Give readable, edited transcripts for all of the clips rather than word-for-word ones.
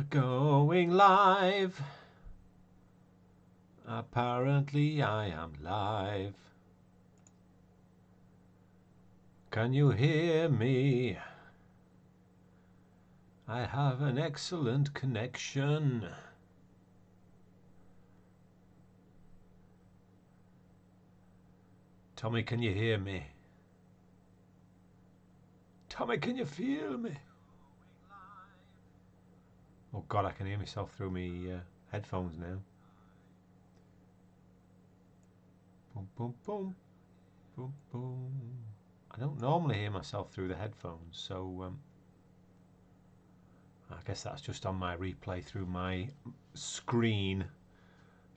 Going live. Apparently I am live. Can you hear me? I have an excellent connection. Tommy, can you hear me? Tommy, can you feel me? Oh God, I can hear myself through my headphones now. Boom, boom, boom, boom, boom. I don't normally hear myself through the headphones, so I guess that's just on my replay through my screen.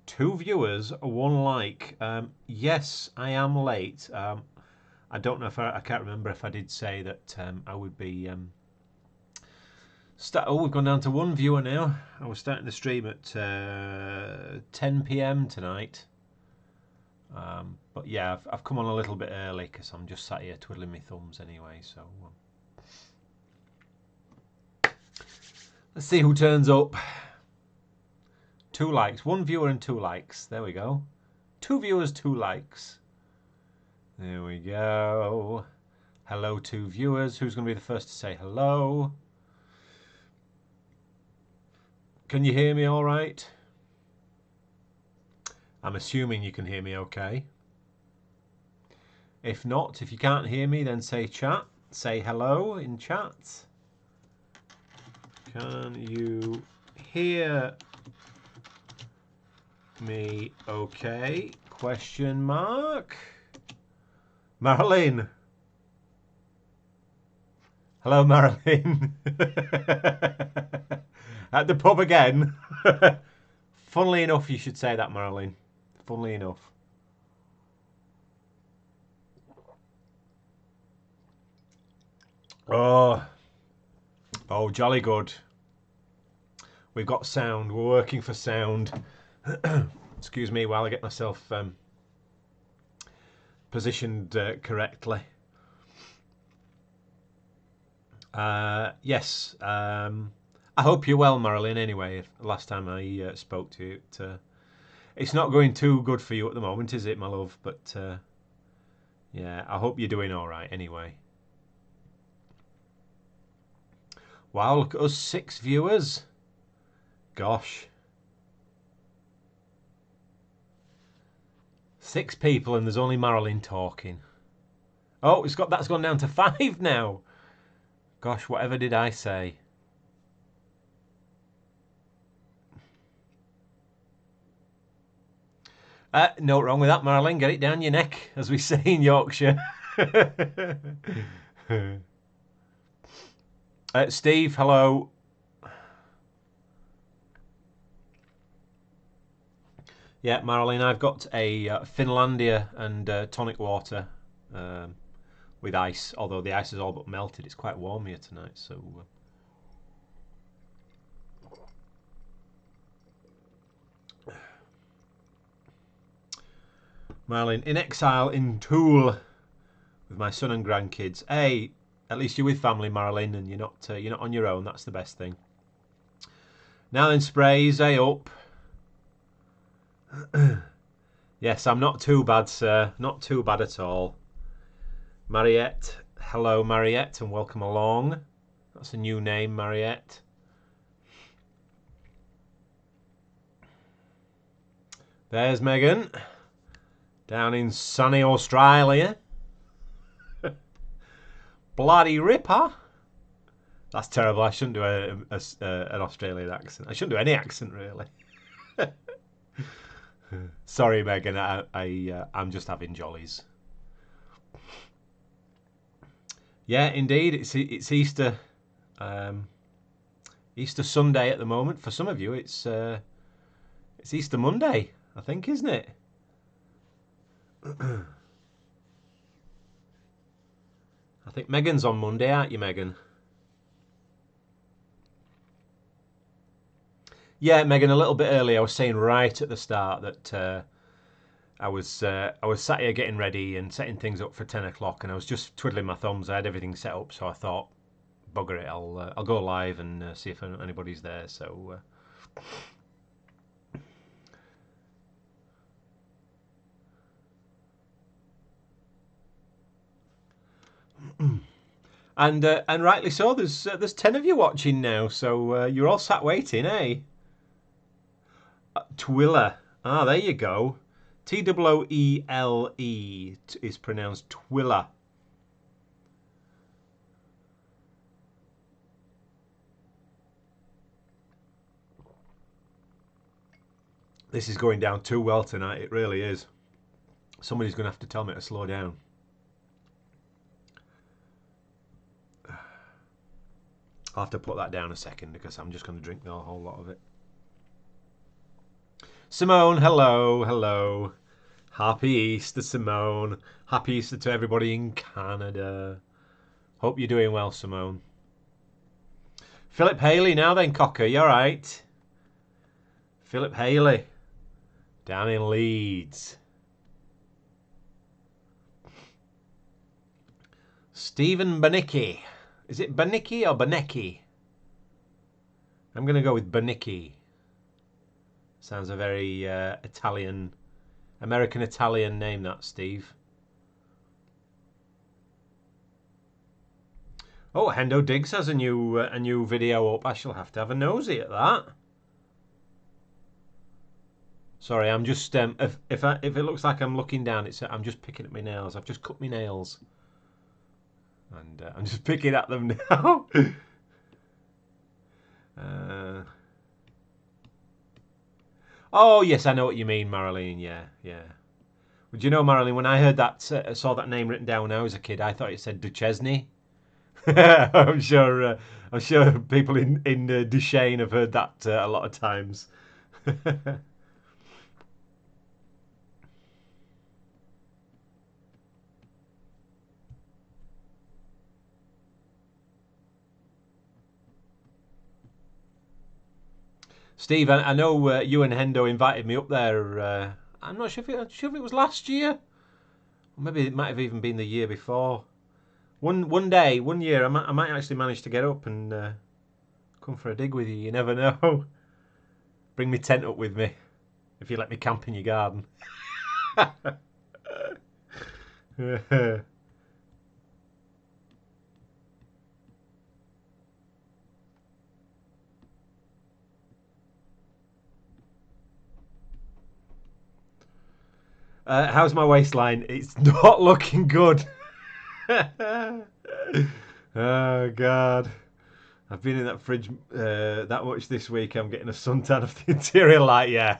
2 viewers, 1 like. Yes, I am late. I don't know if I can't remember if I did say that I would be. We've gone down to 1 viewer now. I was starting the stream at 10 p.m. tonight. But yeah, I've come on a little bit early because I'm just sat here twiddling my thumbs anyway. So let's see who turns up. 2 likes, 1 viewer and 2 likes. There we go. 2 viewers, 2 likes. There we go. Hello, 2 viewers. Who's going to be the first to say hello? Can you hear me all right? I'm assuming you can hear me okay. If not, if you can't hear me, then say chat. Say hello in chat. Can you hear me okay? Question mark. Marilyn. Hello, Marilyn. At the pub again. Funnily enough, you should say that, Marilyn. Funnily enough. Oh, jolly good. We've got sound. We're working for sound. Excuse me while I get myself positioned correctly. Yes. I hope you're well, Marilyn. Anyway, last time I spoke to you, it's not going too good for you at the moment, is it, my love? But yeah, I hope you're doing all right. Anyway. Wow, look at us, 6 viewers. Gosh. 6 people and there's only Marilyn talking. Oh, that's gone down to 5 now. Gosh, whatever did I say? No wrong with that, Marilyn. Get it down your neck, as we say in Yorkshire. Steve, hello. Yeah, Marilyn, I've got a Finlandia and tonic water with ice, although the ice is all but melted. It's quite warm here tonight, so... Marilyn, in exile in Toul with my son and grandkids. Hey, at least you're with family, Marilyn, and you're not on your own. That's the best thing. Now then, sprays, hey up. Yes, I'm not too bad, sir. Not too bad at all. Mariette, hello, Mariette, and welcome along. That's a new name, Mariette. There's Megan, down in sunny Australia. Bloody ripper. That's terrible. I shouldn't do an Australian accent. I shouldn't do any accent, really. Sorry, Megan. I'm just having jollies. Yeah, indeed. It's Easter. Easter Sunday at the moment. For some of you, it's Easter Monday, I think, isn't it? I think Megan's on Monday, aren't you, Megan? Yeah, Megan, a little bit early. I was saying right at the start that I was sat here getting ready and setting things up for 10 o'clock, and I was just twiddling my thumbs. I had everything set up, so I thought, bugger it. I'll go live and see if anybody's there. So. And rightly so. There's 10 of you watching now, so you're all sat waiting, eh? Twiller. Ah, there you go. T-O-O-E-L-E is pronounced Twiller. This is going down too well tonight. It really is. Somebody's going to have to tell me to slow down. I'll have to put that down a second because I'm just going to drink the whole lot of it. Simone, hello, hello. Happy Easter, Simone. Happy Easter to everybody in Canada. Hope you're doing well, Simone. Philip Haley now then, Cocker. You alright? Philip Haley. Down in Leeds. Stephen Banicki. Is it Banicki or Banecki? I'm going to go with Banicki. Sounds a very Italian, American-Italian name, that, Steve. Oh, Hendo Diggs has a new video up. I shall have to have a nosy at that. Sorry, I'm just if it looks like I'm looking down, I'm just picking at my nails. I've just cut my nails, and I'm just picking at them now. Oh yes, I know what you mean, Marilyn. Yeah. Would you know, Marilyn? When I heard that, saw that name written down when I was a kid, I thought it said Duchesne. I'm sure people in Duchesne have heard that a lot of times. Steve, I know you and Hendo invited me up there. I'm not sure if it was last year, or maybe it might have even been the year before. One year, I might actually manage to get up and come for a dig with you. You never know. Bring me tent up with me if you let me camp in your garden. How's my waistline? It's not looking good. Oh God, I've been in that fridge that much this week. I'm getting a suntan of the interior light. Yeah,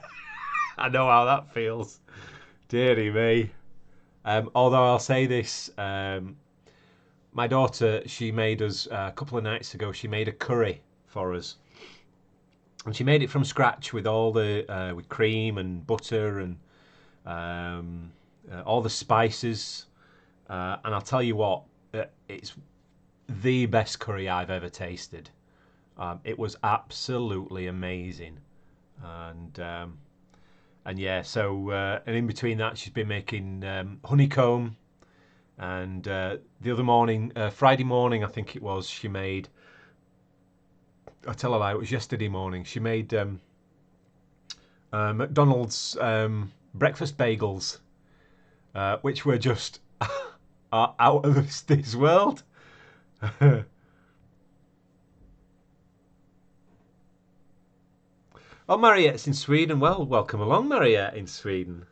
I know how that feels. Deary me. Although I'll say this, my daughter, she made us a couple of nights ago. She made a curry for us, and she made it from scratch with all the with cream and butter and all the spices. And I'll tell you what, it's the best curry I've ever tasted. It was absolutely amazing, and yeah. So and in between that, she's been making honeycomb, and the other morning, Friday morning, I think it was, she made. I tell a lie, it was yesterday morning. She made McDonald's breakfast bagels, which were just out of this world. Oh, Mariette's in Sweden. Well, welcome along, Mariette in Sweden.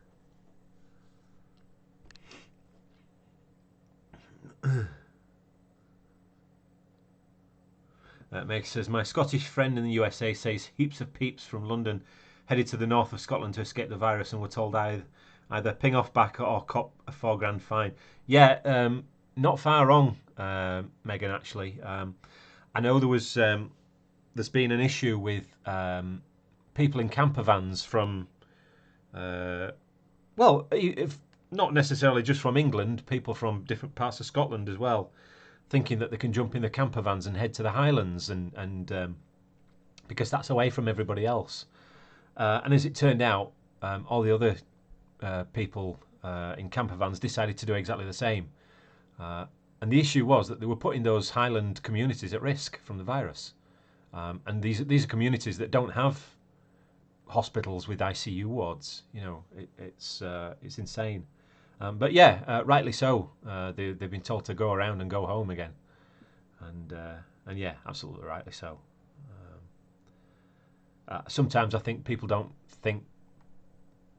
Meg says, my Scottish friend in the USA says heaps of peeps from London headed to the north of Scotland to escape the virus and were told either ping off back or cop a £4,000 fine. Yeah, not far wrong, Megan, actually. I know there's been an issue with people in camper vans from, well, if not necessarily just from England, people from different parts of Scotland as well, thinking that they can jump in the camper vans and head to the Highlands and because that's away from everybody else. And as it turned out, all the other people in camper vans decided to do exactly the same. the issue was that they were putting those Highland communities at risk from the virus. And these are communities that don't have hospitals with ICU wards. You know, it's insane. But yeah, rightly so. They've been told to go around and go home again, and yeah, absolutely rightly so. Sometimes I think people don't think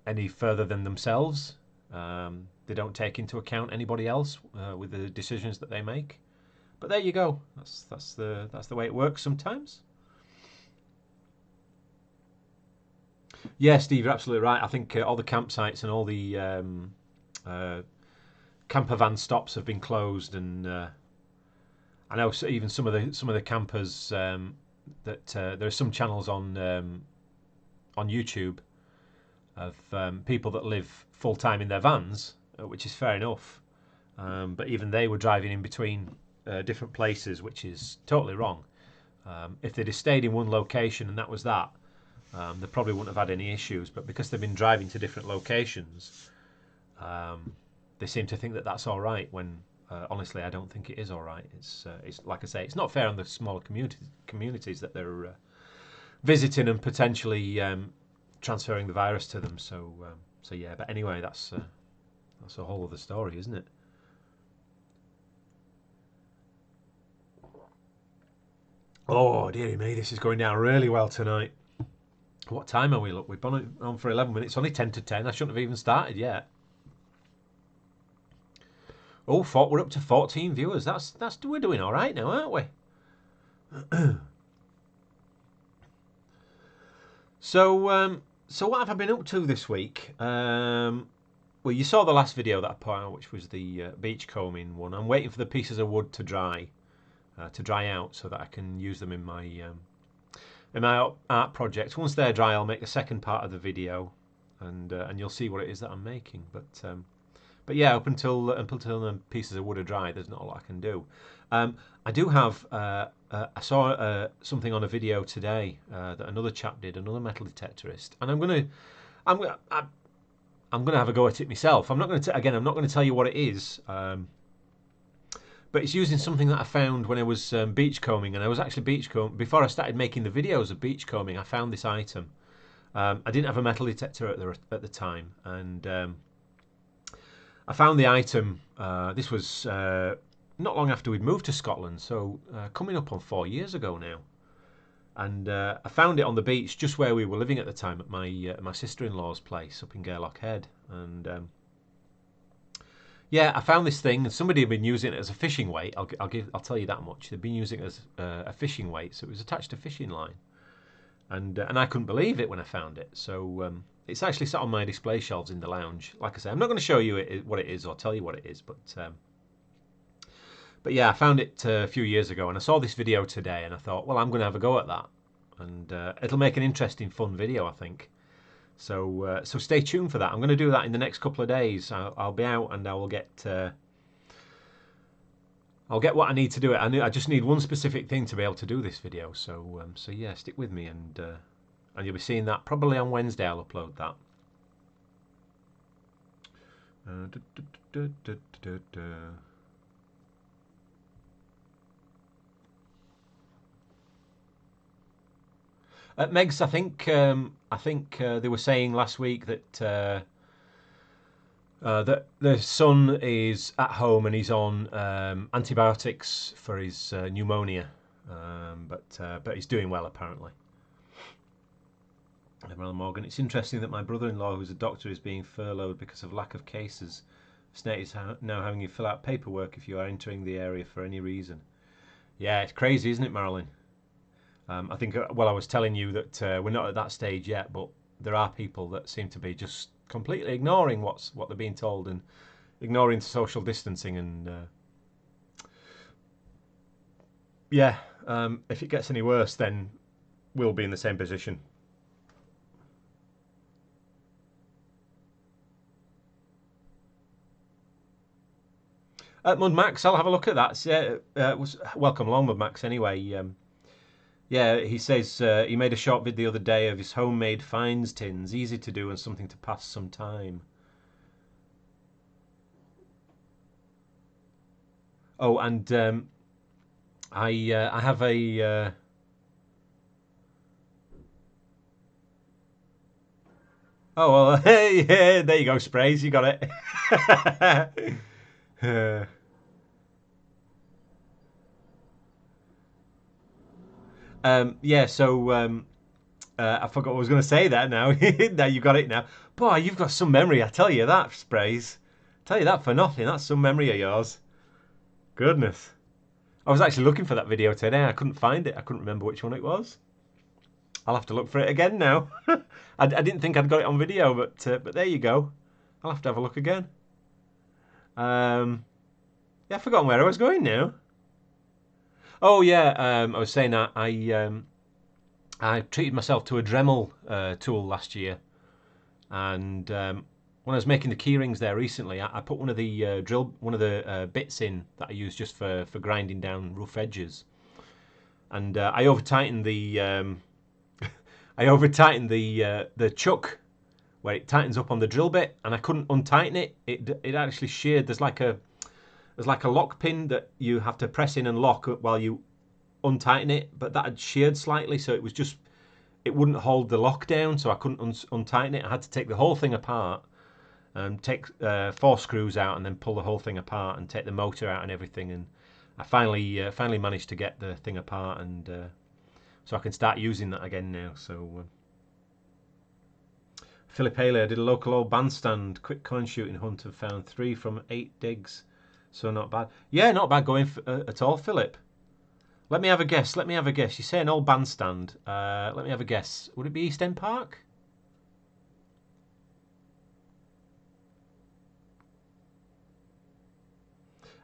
any further than themselves. They don't take into account anybody else with the decisions that they make. But there you go. That's the way it works sometimes. Yeah, Steve, you're absolutely right. I think all the campsites and all the camper van stops have been closed, and I know even some of the campers that there are some channels on YouTube of people that live full time in their vans, which is fair enough. But even they were driving in between different places, which is totally wrong. If they'd have stayed in one location and that was that, they probably wouldn't have had any issues. But because they've been driving to different locations, they seem to think that that's all right. When honestly, I don't think it is all right. It's like I say, it's not fair on the smaller communities that they're visiting and potentially transferring the virus to them. So yeah. But anyway, that's a whole other story, isn't it? Oh dearie me, this is going down really well tonight. What time are we? Look, we've been on for 11 minutes. Only 10 to 10. I shouldn't have even started yet. Oh, we're up to 14 viewers. We're doing all right now, aren't we? So what have I been up to this week? Well, you saw the last video that I put out, which was the beach combing one. I'm waiting for the pieces of wood to dry out so that I can use them in my art project. Once they're dry, I'll make the second part of the video, and you'll see what it is that I'm making. But yeah, up until the pieces of wood are dry, there's not a lot I can do. I do have. I saw something on a video today that another chap did, another metal detectorist, and I'm gonna have a go at it myself. I'm not going to tell you what it is. But it's using something that I found when I was beachcombing, and I was actually beachcombing before I started making the videos of beachcombing. I found this item. I didn't have a metal detector at the time, and I found the item. This was not long after we'd moved to Scotland, so coming up on 4 years ago now. And I found it on the beach just where we were living at the time, at my sister-in-law's place up in Gairloch Head, and yeah, I found this thing, and somebody had been using it as a fishing weight. I'll tell you that much. They'd been using it as a fishing weight, so it was attached to a fishing line, and I couldn't believe it when I found it. So it's actually sat on my display shelves in the lounge. Like I say, I'm not going to show you what it is or tell you what it is, but yeah, I found it a few years ago, and I saw this video today, and I thought, well, I'm going to have a go at that, and it'll make an interesting, fun video, I think. So stay tuned for that. I'm going to do that in the next couple of days. I'll be out and I'll get what I need to do it. I just need one specific thing to be able to do this video. So yeah, stick with me, and you'll be seeing that probably on Wednesday. I'll upload that. Megs, I think they were saying last week that that the son is at home and he's on antibiotics for his pneumonia, but he's doing well apparently. Emerald Morgan, it's interesting that my brother-in-law, who's a doctor, is being furloughed because of lack of cases. State is now having you fill out paperwork if you are entering the area for any reason. Yeah, it's crazy, isn't it, Marilyn? I think, well, I was telling you that we're not at that stage yet, but there are people that seem to be just completely ignoring what they're being told and ignoring social distancing. And yeah, if it gets any worse, then we'll be in the same position. Mud Max, I'll have a look at that. Welcome along, Mud Max. Anyway. Yeah, he says he made a short vid the other day of his homemade finds tins, easy to do and something to pass some time. Oh, and I have a. Oh well, hey, yeah, there you go, Sprays. You got it. Yeah. So I forgot what I was going to say there. Now, now you got it. Now, boy, you've got some memory. I tell you that, Sprays. Tell you that for nothing. That's some memory of yours. Goodness. I was actually looking for that video today. I couldn't find it. I couldn't remember which one it was. I'll have to look for it again now. I didn't think I'd got it on video, but there you go. I'll have to have a look again. Yeah, I've forgotten where I was going now. Oh yeah, I was saying that I treated myself to a Dremel tool last year, and when I was making the key rings there recently, I put one of the bits in that I use just for grinding down rough edges, and I over tightened the the chuck where it tightens up on the drill bit, and I couldn't untighten it. It actually sheared. There's like a lock pin that you have to press in and lock while you untighten it, but that had sheared slightly, so it wouldn't hold the lock down, so I couldn't untighten it. I had to take the whole thing apart and take 4 screws out, and then pull the whole thing apart and take the motor out and everything. And I finally managed to get the thing apart, and so I can start using that again now. So Philip Haley, I did a local old bandstand quick coin shooting hunt and found 3 from 8 digs, so not bad. Yeah, not bad going at all, Philip. Let me have a guess. You say an old bandstand. Let me have a guess. Would it be East End Park?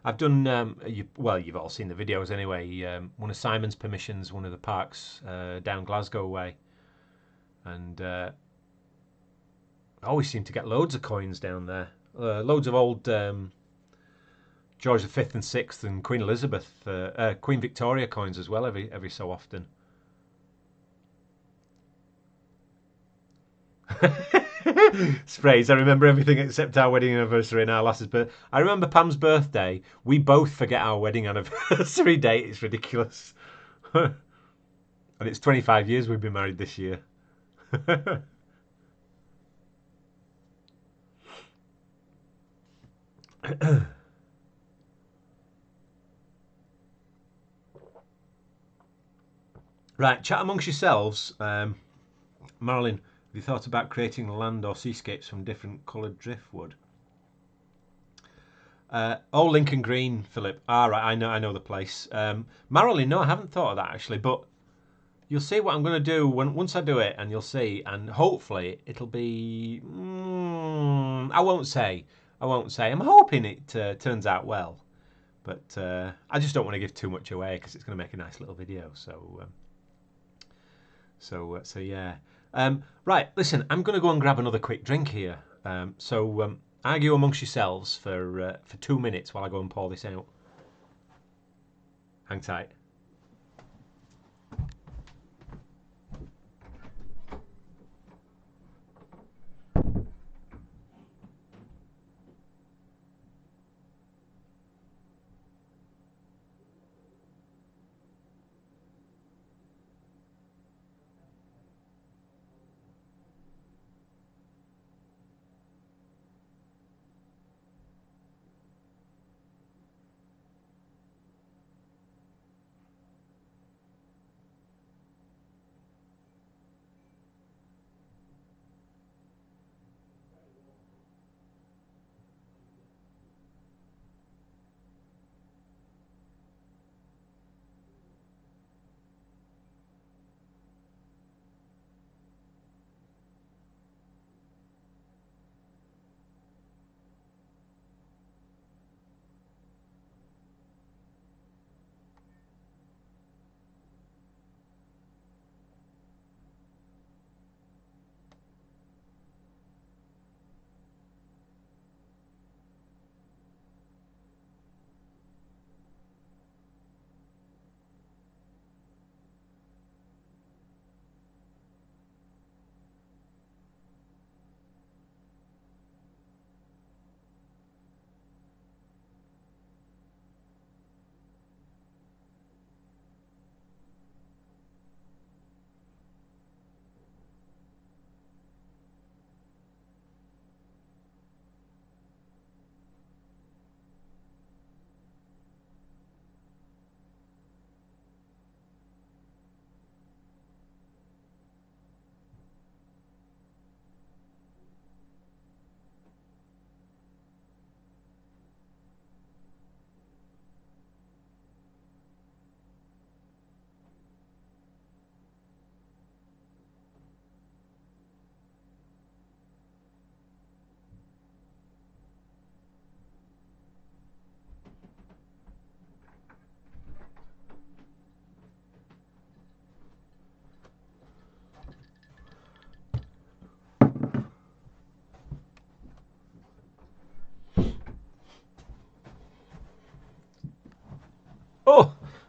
I've done. You've all seen the videos anyway. One of Simon's permissions, one of the parks down Glasgow way, and I always seem to get loads of coins down there. Loads of old George V and VI and Queen Elizabeth, Queen Victoria coins as well. Every so often. Sprays. I remember everything except our wedding anniversary and our lass's birth. I remember Pam's birthday. We both forget our wedding anniversary date. It's ridiculous. And it's 25 years we've been married this year. Right, chat amongst yourselves. Marilyn, have you thought about creating land or seascapes from different coloured driftwood? Lincoln Green, Philip. Right, I know the place. Marilyn, no, I haven't thought of that actually, but you'll see what I'm going to do once I do it, and you'll see, and hopefully it'll be. I won't say. I'm hoping it turns out well, but I just don't want to give too much away because it's going to make a nice little video. So yeah. Right, listen, I'm going to go and grab another quick drink here. Argue amongst yourselves for 2 minutes while I go and pour this out. Hang tight.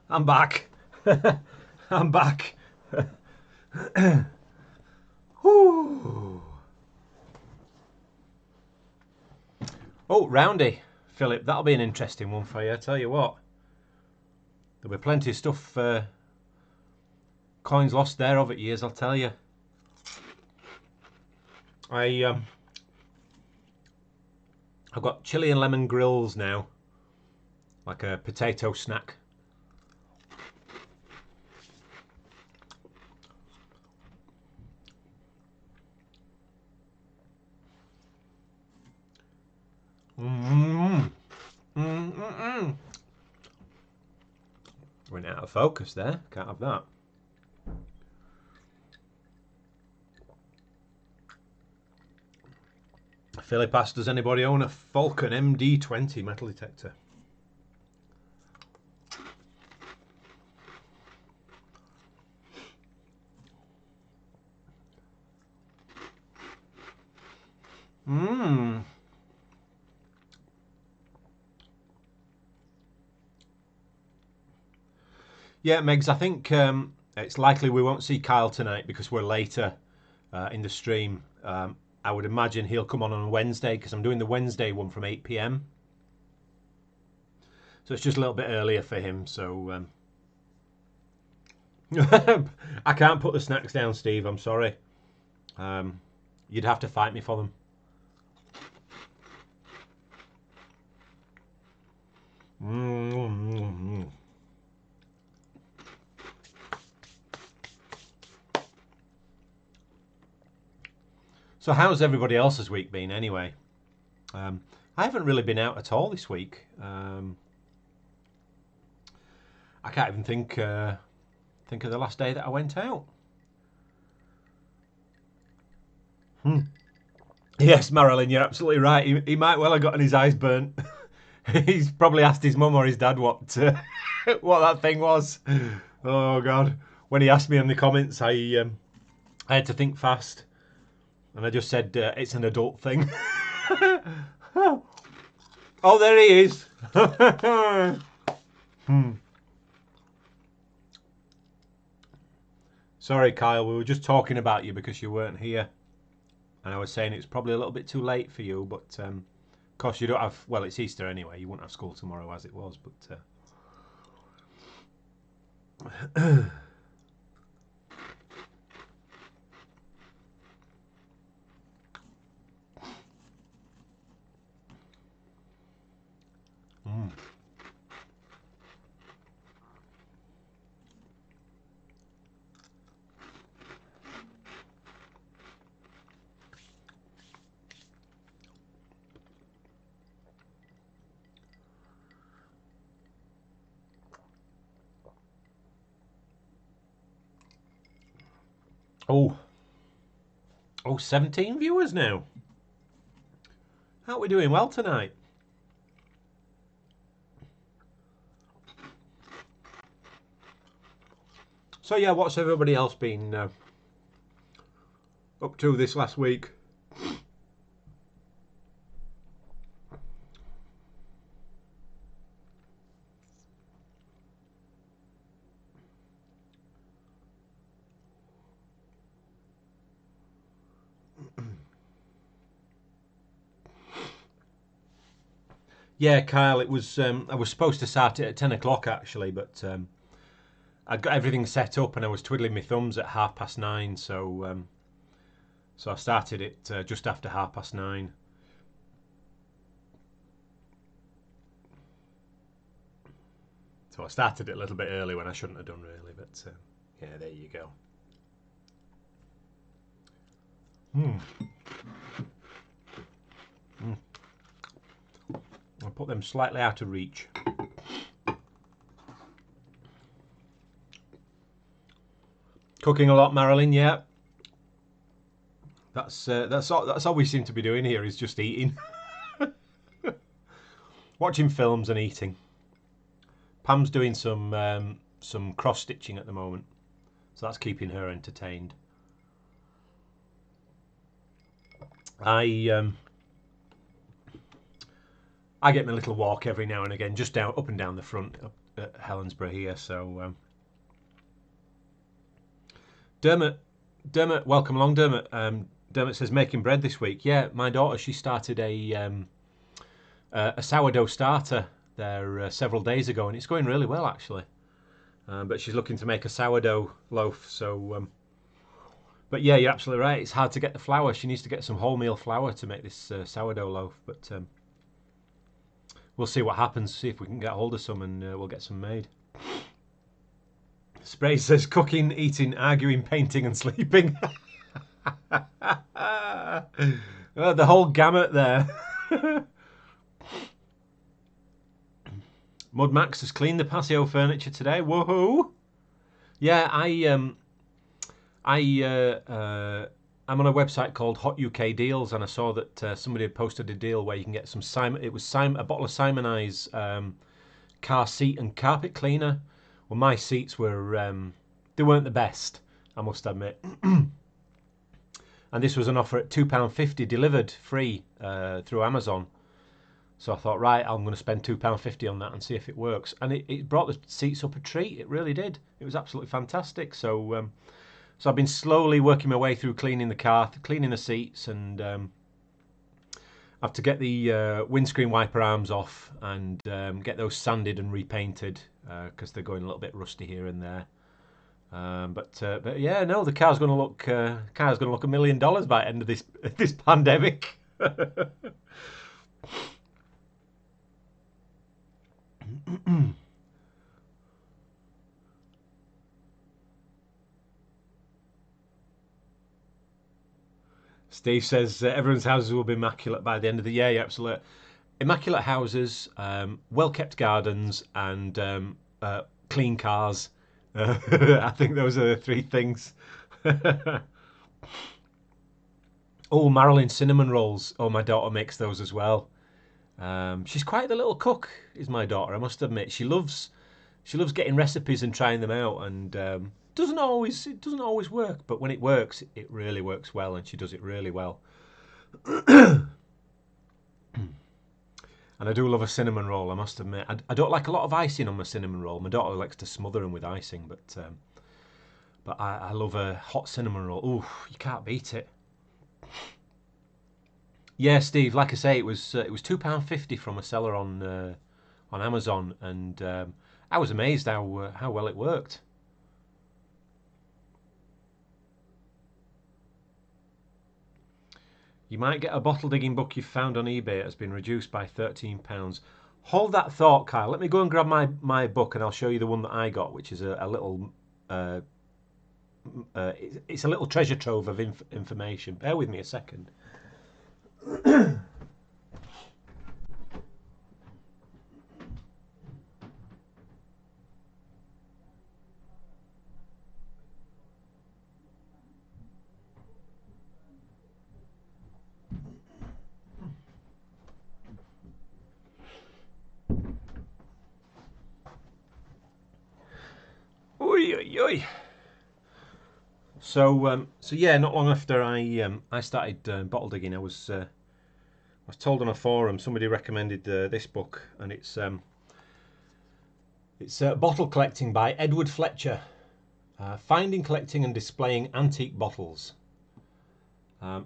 I'm back. I'm back. Whew. Oh, Roundy, Philip, that'll be an interesting one for you. I tell you what, there'll be plenty of stuff, coins lost there over the years. I'll tell you. I've got chili and lemon grills now, like a potato snack. Went out of focus there. Can't have that. Philip asked, does anybody own a Falcon MD20 metal detector? Yeah, Megs, I think it's likely we won't see Kyle tonight because we're later in the stream. I would imagine he'll come on Wednesday because I'm doing the Wednesday one from 8 p.m. So it's just a little bit earlier for him. So I can't put the snacks down, Steve. I'm sorry. You'd have to fight me for them. So how's everybody else's week been anyway? I haven't really been out at all this week. I can't even think of the last day that I went out. Yes, Marilyn, you're absolutely right. He might well have gotten his eyes burnt. He's probably asked his mum or his dad what what that thing was. Oh God! When he asked me in the comments, I had to think fast, and I just said it's an adult thing. Oh, there he is. Sorry, Kyle. We were just talking about you because you weren't here, and I was saying it's probably a little bit too late for you, but. Of course, you don't have. Well, it's Easter anyway. You won't have school tomorrow as it was, but. Oh, 17 viewers now. How are we doing well tonight? So yeah, what's everybody else been up to this last week? Yeah, Kyle, it was. I was supposed to start it at 10 o'clock actually, but I'd got everything set up and I was twiddling my thumbs at 9:30. So I started it just after 9:30. So I started it a little bit early when I shouldn't have done really, but yeah, there you go. I'll put them slightly out of reach. Cooking a lot, Marilyn. Yeah, that's all we seem to be doing here is just eating, watching films and eating. Pam's doing some cross stitching at the moment, so that's keeping her entertained. I get my little walk every now and again, just up and down the front at Helensburgh here. So Dermot, welcome along, Dermot. Dermot says making bread this week. Yeah, my daughter, she started a sourdough starter there several days ago, and it's going really well actually. But she's looking to make a sourdough loaf. So, but yeah, you're absolutely right. It's hard to get the flour. She needs to get some wholemeal flour to make this sourdough loaf. But we'll see what happens. See if we can get hold of some, and we'll get some made. Spray says cooking, eating, arguing, painting, and sleeping. The whole gamut there. Mud Max has cleaned the patio furniture today. Woohoo! Yeah, I'm on a website called Hot UK Deals, and I saw that somebody had posted a deal where you can get some a bottle of Simonize car seat and carpet cleaner. Well, my seats were they weren't the best, I must admit. And this was an offer at £2.50 delivered free through Amazon. So I thought, right, I'm going to spend £2.50 on that and see if it works. And it brought the seats up a treat. It really did. It was absolutely fantastic. So so I've been slowly working my way through cleaning the car, cleaning the seats, and I have to get the windscreen wiper arms off and get those sanded and repainted because they're going a little bit rusty here and there. But yeah, no, the car's going to look $1 million by the end of this pandemic. Steve says everyone's houses will be immaculate by the end of the year. Yeah, absolutely. Immaculate houses, well-kept gardens, and clean cars. I think those are the three things. Oh, Marilyn cinnamon rolls. Oh, my daughter makes those as well. She's quite the little cook, is my daughter. I must admit, she loves getting recipes and trying them out, and it doesn't always work. But when it works, it really works well, and she does it really well. And I do love a cinnamon roll, I must admit. I don't like a lot of icing on my cinnamon roll. My daughter likes to smother them with icing, but I love a hot cinnamon roll. Ooh, you can't beat it. Yeah, Steve. Like I say, it was £2.50 from a seller on Amazon, and I was amazed how well it worked. You might get a bottle digging book you found on eBay. It has been reduced by £13. Hold that thought, Kyle. Let me go and grab my book, and I'll show you the one that I got, which is a little. It's a little treasure trove of information. Bear with me a second. So yeah, not long after I started bottle digging, I was told on a forum, somebody recommended this book, and it's Bottle Collecting by Edward Fletcher, Finding, Collecting and Displaying Antique Bottles.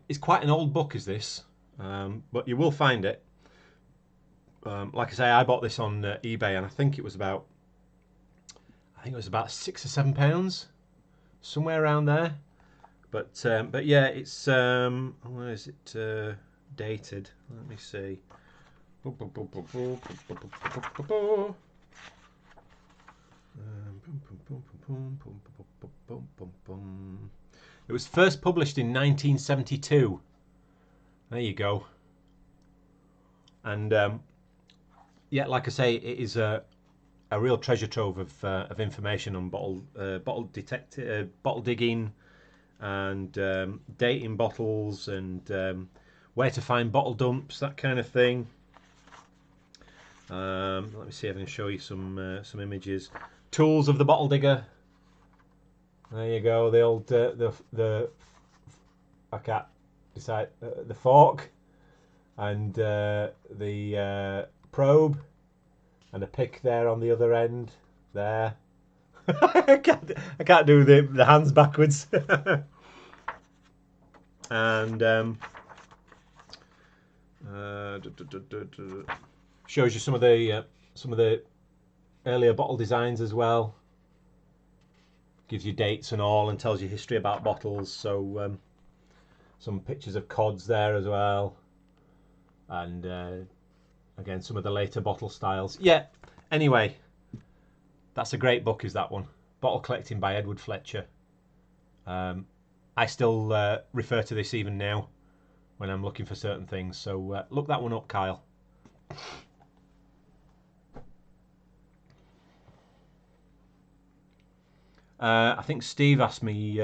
It's quite an old book, is this, but you will find it. Like I say, I bought this on eBay, and I think it was about £6 or £7, somewhere around there. But yeah, it's where is it dated? Let me see. It was first published in 1972. There you go. And yeah, like I say, it is a real treasure trove of information on bottle digging, and dating bottles, and where to find bottle dumps, that kind of thing. Let me see if I can show you some images. Tools of the bottle digger. There you go. The old I can't decide the fork, and the probe, and a pick there on the other end. There. I can't do the hands backwards. And shows you some of the earlier bottle designs as well. Gives you dates and all, and tells you history about bottles. So some pictures of cods there as well, and again some of the later bottle styles. Yeah. Anyway, that's a great book. Is that one? Bottle Collecting by Edward Fletcher. I still refer to this even now when I'm looking for certain things. So look that one up, Kyle. I think Steve asked me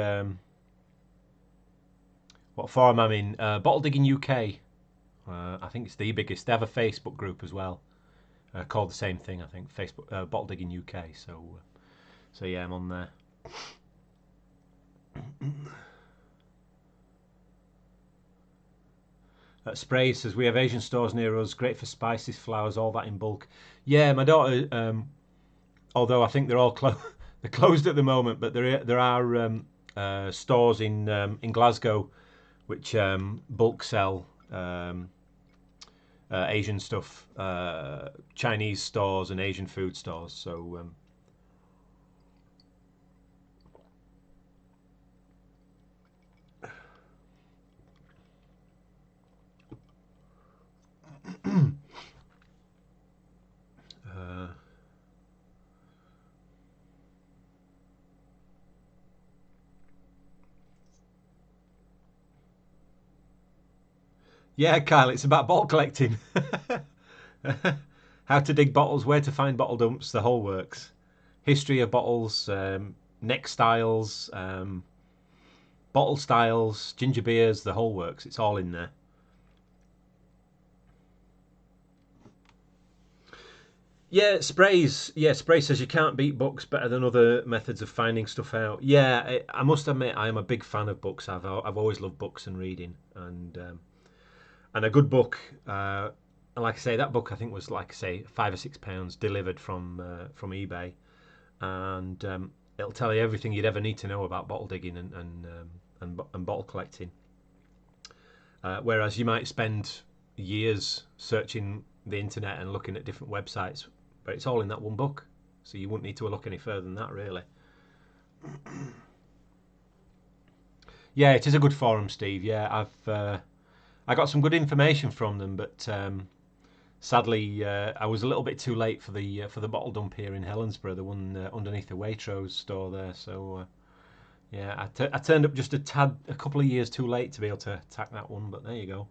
what forum I'm in. Bottle Digging UK. I think it's the biggest. They have a Facebook group as well, called the same thing. I think Facebook Bottle Digging UK. So yeah, I'm on there. Spray says we have Asian stores near us, great for spices, flowers, all that in bulk. Yeah, my daughter. Although I think they're all they're closed at the moment, but there are stores in Glasgow which bulk sell Asian stuff, Chinese stores and Asian food stores. So yeah, Kyle, it's about bottle collecting. How to dig bottles, where to find bottle dumps, the whole works. History of bottles, neck styles, bottle styles, ginger beers, the whole works. It's all in there. Yeah, sprays. Yeah, spray says you can't beat books better than other methods of finding stuff out. Yeah, I must admit I am a big fan of books. I've always loved books and reading, and a good book. And like I say, that book I think was like I say £5 or £6 delivered from eBay, and it'll tell you everything you'd ever need to know about bottle digging and bottle collecting. Whereas you might spend years searching the internet and looking at different websites, but it's all in that one book, so you wouldn't need to look any further than that, really. Yeah, it is a good forum, Steve. Yeah, I got some good information from them, but sadly, I was a little bit too late for the bottle dump here in Helensburgh, the one underneath the Waitrose store there. So yeah, I turned up just a couple of years too late to be able to attack that one. But there you go.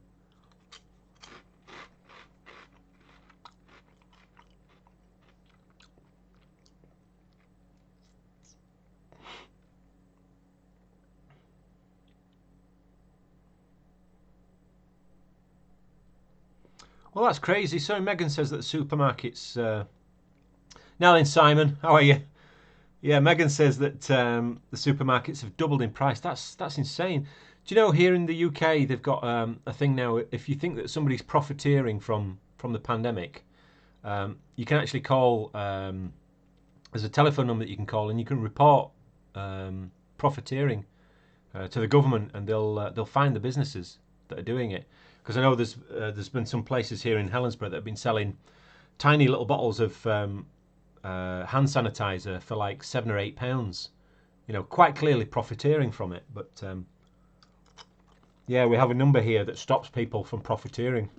Well, that's crazy. So Megan says that the supermarkets. Now then, Simon, how are you? Yeah, Megan says that the supermarkets have doubled in price. That's insane. Do you know here in the UK they've got a thing now? If you think that somebody's profiteering from the pandemic, you can actually call. There's a telephone number that you can call, and you can report profiteering to the government, and they'll find the businesses that are doing it. Because I know there's been some places here in Helensburgh that have been selling tiny little bottles of hand sanitizer for like £7 or £8. You know, quite clearly profiteering from it. But yeah, we have a number here that stops people from profiteering.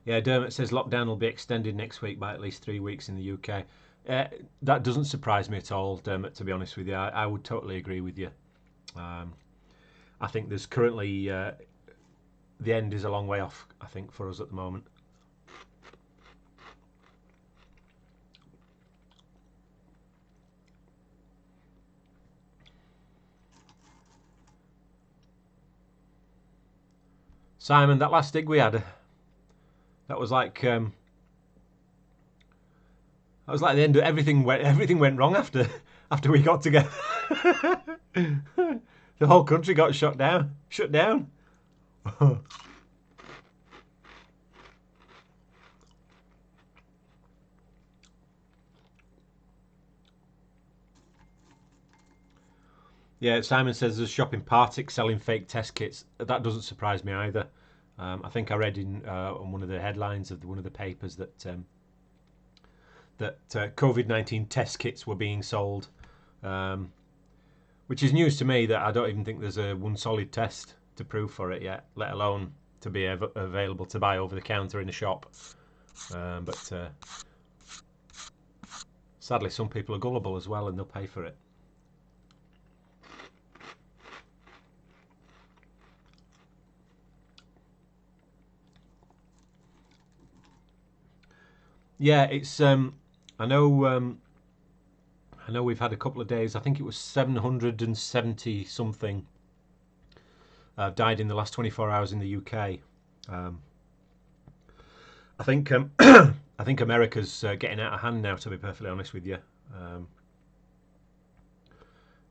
Yeah, Dermot says lockdown will be extended next week by at least 3 weeks in the UK. That doesn't surprise me at all, Dermot, to be honest with you. I would totally agree with you. Um, I think there's currently the end is a long way off, I think, for us at the moment. Simon, that last dig we had, that was like the end of everything. Everything went wrong after we got together. The whole country got shut down. Yeah, Simon says there's a shop in Partick selling fake test kits. That doesn't surprise me either. I think I read in on one of the headlines of one of the papers that COVID-19 test kits were being sold, which is news to me. That I don't even think there's a one solid test to prove for it yet, let alone to be available to buy over the counter in a shop. But sadly, some people are gullible as well, and they'll pay for it. Yeah, it's. I know we've had a couple of days. I think it was 770 something died in the last 24 hours in the UK. I think I think America's getting out of hand now. To be perfectly honest with you,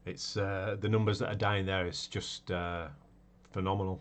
it's the numbers that are dying there is just phenomenal.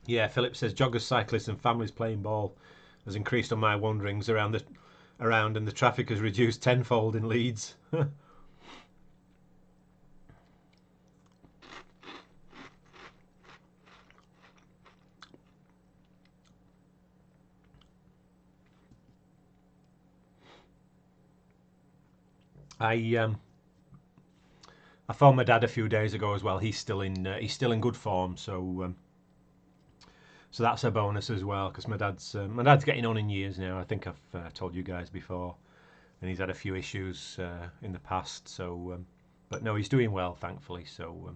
Yeah, Philip says joggers, cyclists, and families playing ball has increased on my wanderings around, and the traffic has reduced tenfold in Leeds. I phoned my dad a few days ago as well. He's still in good form, so that's a bonus as well. Because my dad's getting on in years now. I think I've told you guys before, and he's had a few issues in the past. So, but no, he's doing well, thankfully. So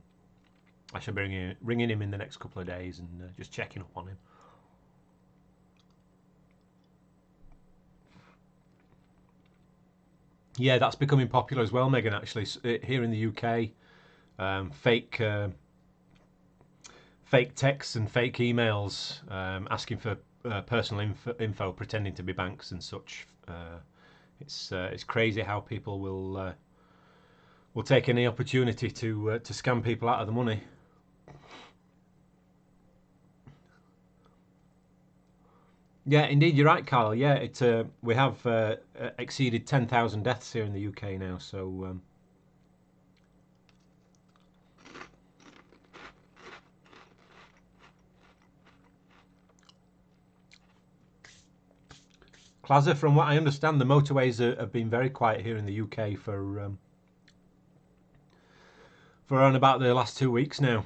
I shall be ringing him in the next couple of days and just checking up on him. Yeah, that's becoming popular as well, Megan. Actually, here in the UK, fake texts and fake emails asking for personal info, pretending to be banks and such. It's crazy how people will take any opportunity to scam people out of the money. Yeah, indeed, you're right, Carl. Yeah, we have exceeded 10,000 deaths here in the UK now. So Claza, from what I understand, the motorways have been very quiet here in the UK for around about the last 2 weeks now.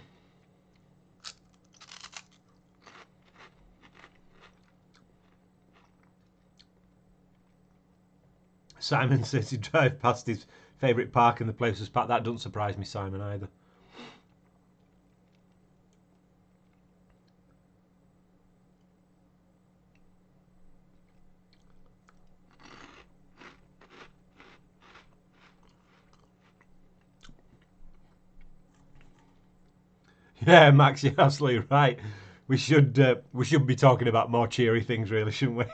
Simon says he drive past his favourite park and the place was packed. That doesn't surprise me, Simon, either. Yeah, Max, you're absolutely right. We should be talking about more cheery things, really, shouldn't we?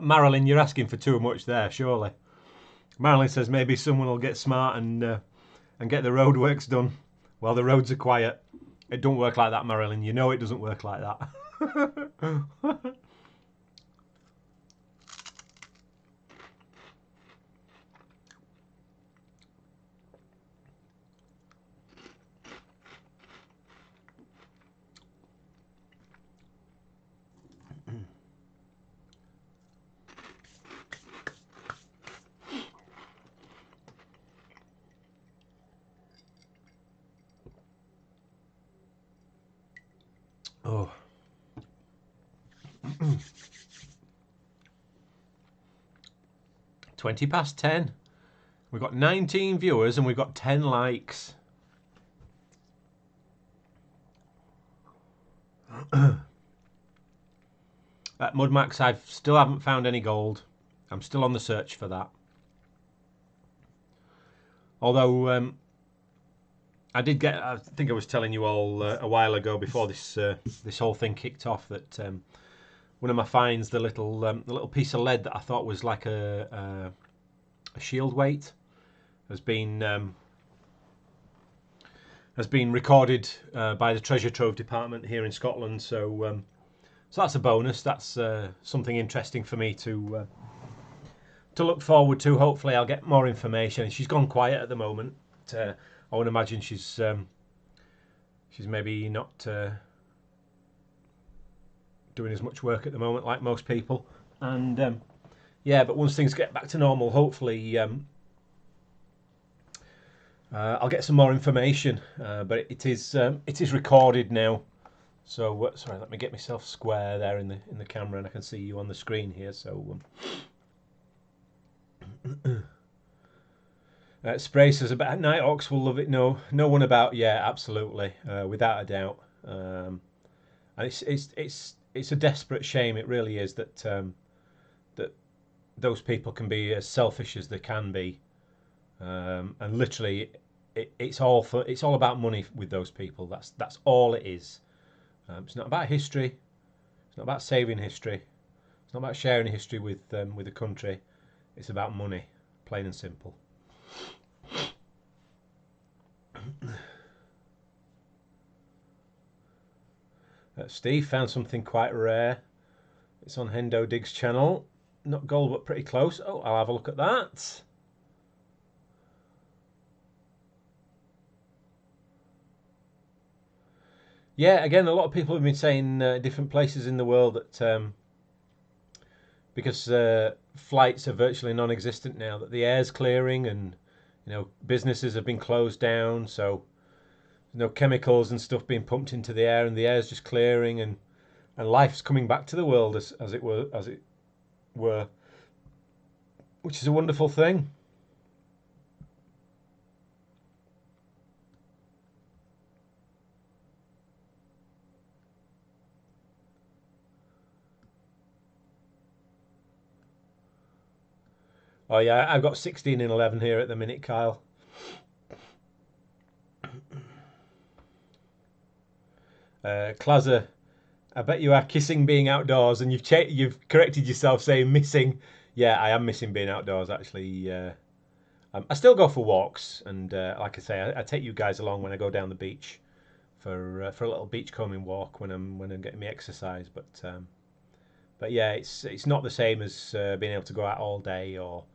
Marilyn, you're asking for too much there, surely. Marilyn says maybe someone will get smart and get the roadworks done while the roads are quiet. It don't work like that, Marilyn. You know it doesn't work like that. Oh. 10:20. We've got 19 viewers and we've got 10 likes. At Mudmax, I still haven't found any gold. I'm still on the search for that. Although I did get, I think I was telling you all a while ago before this this whole thing kicked off that one of my finds, the little piece of lead that I thought was like a shield weight, has been recorded by the Treasure Trove Department here in Scotland. So so that's a bonus. That's something interesting for me to look forward to. Hopefully, I'll get more information. She's gone quiet at the moment. I would imagine she's maybe not doing as much work at the moment like most people. And yeah, but once things get back to normal, hopefully I'll get some more information. But it is recorded now. So sorry, let me get myself square there in the camera, and I can see you on the screen here. So. Spray says about Nighthawks will love it. No one about. Yeah, absolutely, without a doubt. And it's a desperate shame. It really is that that those people can be as selfish as they can be, and literally, it's all about money with those people. That's all it is. It's not about history. It's not about saving history. It's not about sharing history with the country. It's about money, plain and simple. Steve found something quite rare. It's on Hendo Dig's channel. Not gold, but pretty close. Oh, I'll have a look at that. Yeah, again, a lot of people have been saying different places in the world that because flights are virtually non-existent now, that the air's clearing, and businesses have been closed down, so no chemicals and stuff being pumped into the air, and the air's just clearing, and life's coming back to the world as it were, which is a wonderful thing. Oh yeah, I've got 16 and 11 here at the minute, Kyle. Clazzer, I bet you are kissing being outdoors, and you've corrected yourself saying missing. Yeah, I am missing being outdoors actually. I still go for walks, and like I say, I take you guys along when I go down the beach for a little beachcombing walk when I'm getting my exercise. But yeah, it's not the same as being able to go out all day or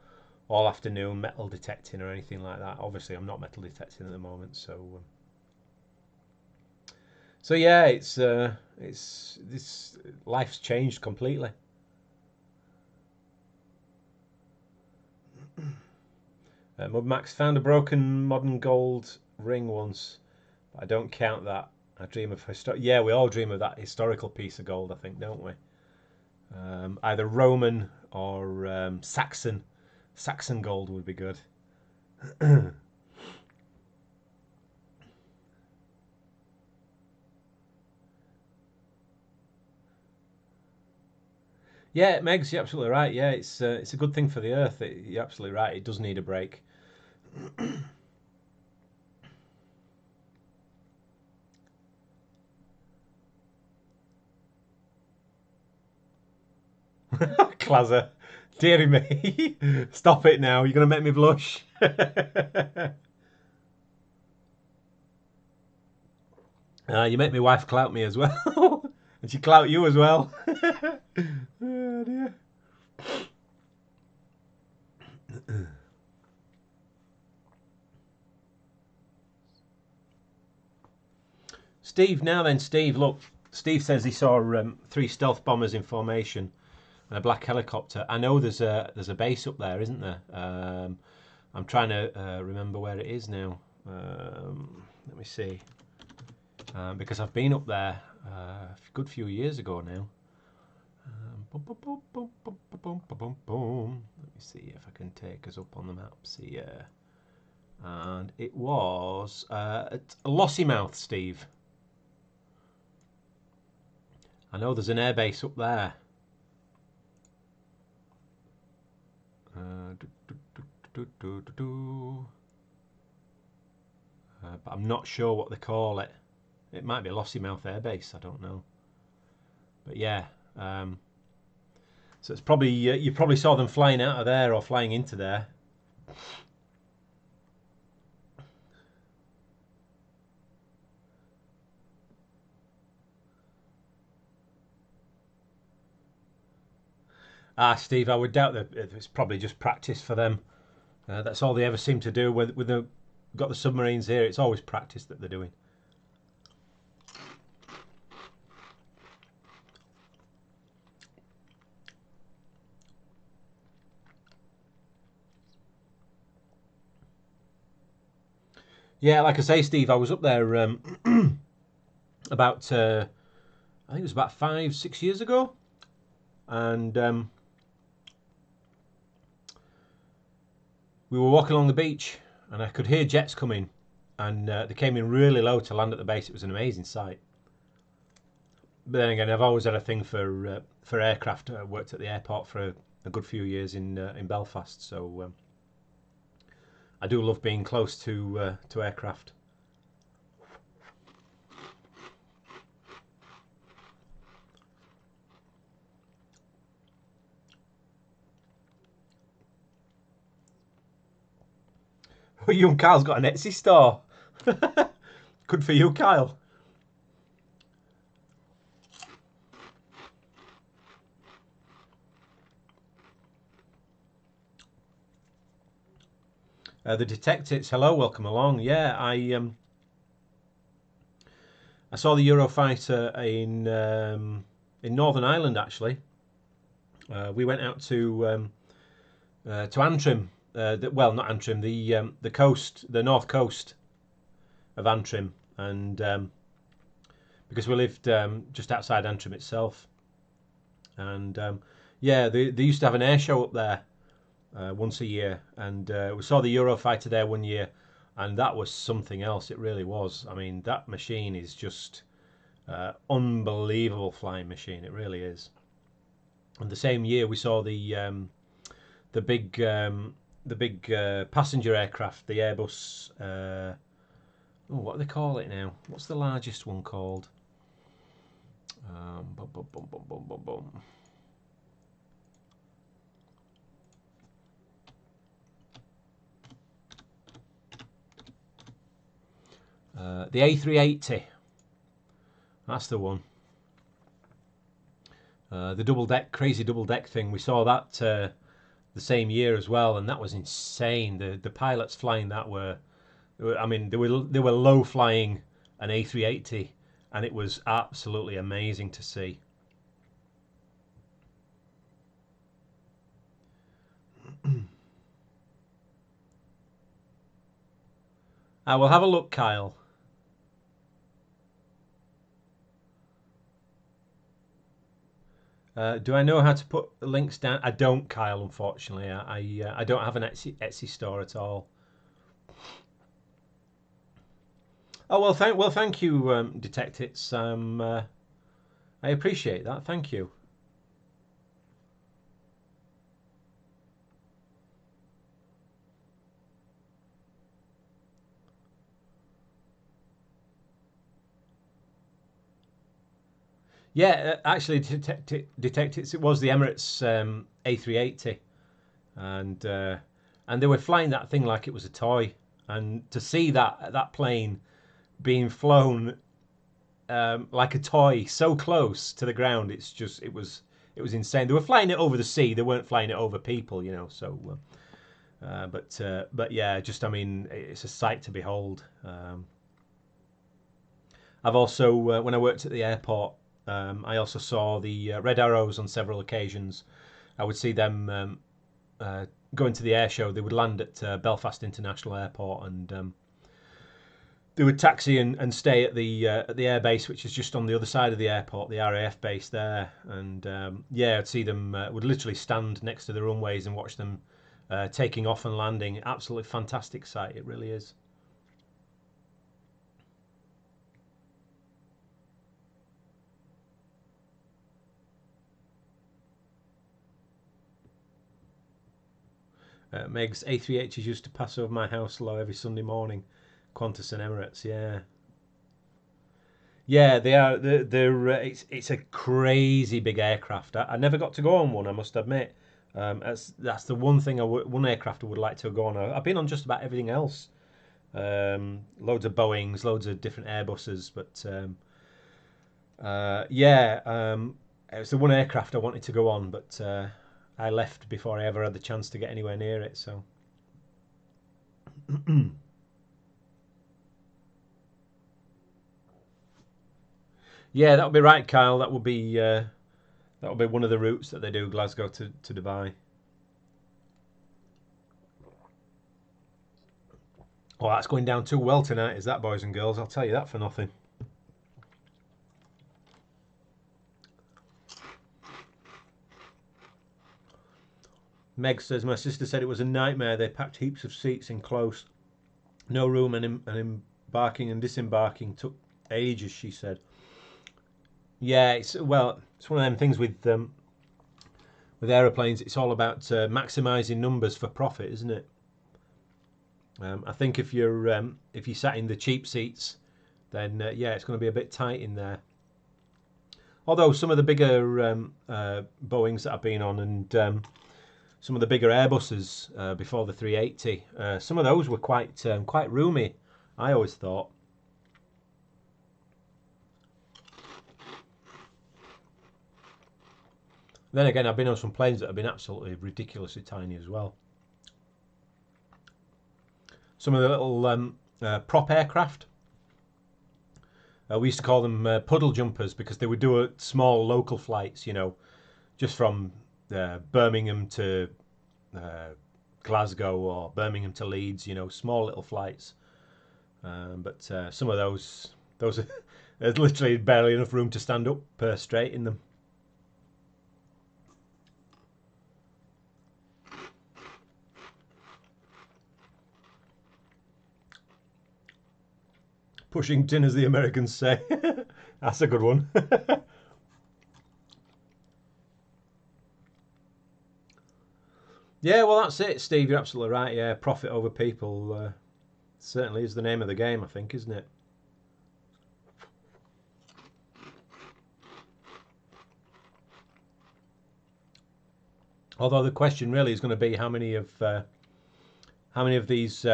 all afternoon metal detecting or anything like that. Obviously, I'm not metal detecting at the moment, so yeah, it's this life's changed completely. Mudmax found a broken modern gold ring once, but I don't count that. I dream of yeah, we all dream of that historical piece of gold, I think, don't we? Either Roman or Saxon. Saxon gold would be good. Yeah, Megs, you're absolutely right. Yeah, it's a good thing for the earth. You're absolutely right. It does need a break. Clazzer, dearie me, stop it now. You're gonna make me blush. You make my wife clout me as well, and she clout you as well. Oh dear. Steve, now then, Steve, look. Steve says he saw 3 stealth bombers in formation and a black helicopter. I know there's a base up there, isn't there? I'm trying to remember where it is now. Let me see. Because I've been up there. a good few years ago now. Let me see if I can take us up on the maps here. And it was at Lossiemouth, Steve. I know there's an airbase up there. But I'm not sure what they call it. It might be Lossiemouth Airbase, I don't know. But yeah, so it's probably you probably saw them flying out of there or flying into there. Steve, I would doubt that it's probably just practice for them. That's all they ever seem to do with got the submarines here. It's always practice that they're doing. Yeah, like I say, Steve, I was up there about I think it was about 5-6 years ago, and we were walking along the beach, and I could hear jets coming, and they came in really low to land at the base. It was an amazing sight. But then again, I've always had a thing for aircraft. I worked at the airport for a good few years in Belfast, so I do love being close to aircraft. You and Kyle's got an Etsy store. Good for you, Kyle. The Detectives, hello, welcome along. Yeah, I saw the Eurofighter in Northern Ireland actually. We went out to Antrim. Well, not Antrim, the coast, the north coast of Antrim, and because we lived just outside Antrim itself, and yeah, they used to have an air show up there once a year, and we saw the Eurofighter there one year, and that was something else. It really was. I mean, that machine is just unbelievable flying machine. It really is. And the same year we saw the big passenger aircraft, the Airbus. What do they call it now? What's the largest one called? Bum, bum, bum, bum, bum, bum, bum. The A380. That's the one. The crazy double deck thing. We saw that the same year as well, and that was insane. The pilots flying that I mean, they were low flying an A380, and it was absolutely amazing to see. I will have a look, Kyle. Do I know how to put links down? I don't, Kyle. Unfortunately, I don't have an Etsy store at all. Oh well, thank you, Detectives. I appreciate that. Thank you. Yeah, actually, Detectives. It was the Emirates A380, and they were flying that thing like it was a toy. And to see that plane being flown like a toy so close to the ground, it was insane. They were flying it over the sea. They weren't flying it over people, you know. So, but yeah, just I mean, it's a sight to behold. I've also when I worked at the airport, I also saw the Red Arrows on several occasions. I would see them going to the air show. They would land at Belfast International Airport, and they would taxi and stay at the air base, which is just on the other side of the airport, the RAF base there. And yeah, I'd see them would literally stand next to the runways and watch them taking off and landing. Absolutely fantastic sight, it really is. Meg's A380s used to pass over my house low every Sunday morning. Qantas and Emirates, yeah. Yeah, they are. It's a crazy big aircraft. I never got to go on one, I must admit. That's the one thing one aircraft I would like to go on. I've been on just about everything else. Loads of Boeings, loads of different Airbuses, but yeah, it was the one aircraft I wanted to go on, but I left before I ever had the chance to get anywhere near it. So. Yeah, that would be right, Kyle. That would be one of the routes that they do, Glasgow to Dubai. Oh, that's going down too well tonight, is that, boys and girls? I'll tell you that for nothing. Meg says, my sister said it was a nightmare. They packed heaps of seats in close. No room, and embarking and disembarking took ages, she said. Yeah, it's one of them things with aeroplanes. It's all about maximising numbers for profit, isn't it? I think if you sat in the cheap seats, then yeah, it's going to be a bit tight in there. Although some of the bigger Boeings that I've been on and some of the bigger Airbuses before the 380, some of those were quite roomy, I always thought. Then again, I've been on some planes that have been absolutely ridiculously tiny as well. Some of the little prop aircraft, we used to call them puddle jumpers because they would do small local flights, just from Birmingham to Glasgow or Birmingham to Leeds, small little flights. But some of those there's literally barely enough room to stand up straight in them. Pushing tin, as the Americans say. That's a good one. Yeah, well, that's it, Steve. You're absolutely right. Yeah, profit over people certainly is the name of the game, I think, isn't it? Although the question really is going to be how many of these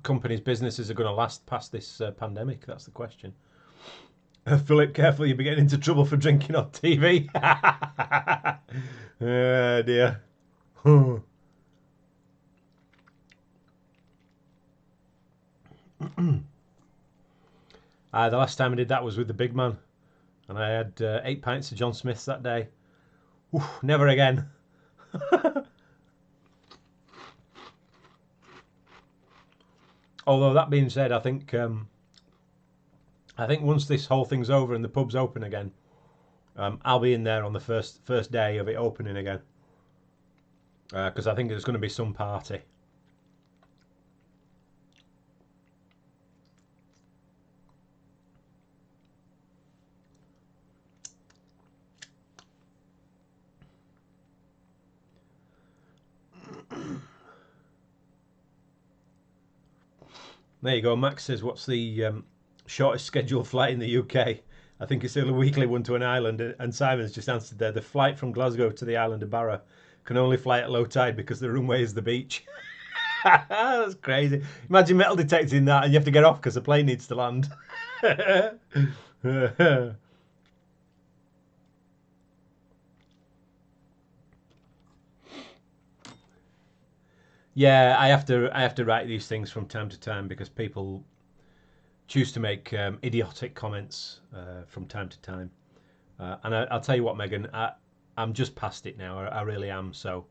companies' businesses are going to last past this pandemic. That's the question. Philip, careful, you'll be getting into trouble for drinking on TV. Oh, dear. The last time I did that was with the big man, and I had 8 pints of John Smith's that day. Oof, never again. Although that being said, I think once this whole thing's over and the pub's open again, I'll be in there on the first day of it opening again, because I think there's going to be some party. There you go. Max says, what's the shortest scheduled flight in the UK? I think it's a weekly one to an island. And Simon's just answered there. The flight from Glasgow to the island of Barra can only fly at low tide because the runway is the beach. That's crazy. Imagine metal detecting that and you have to get off because the plane needs to land. Yeah, I have to write these things from time to time because people choose to make idiotic comments from time to time. And I'll tell you what, Megan, I'm just past it now. I really am. So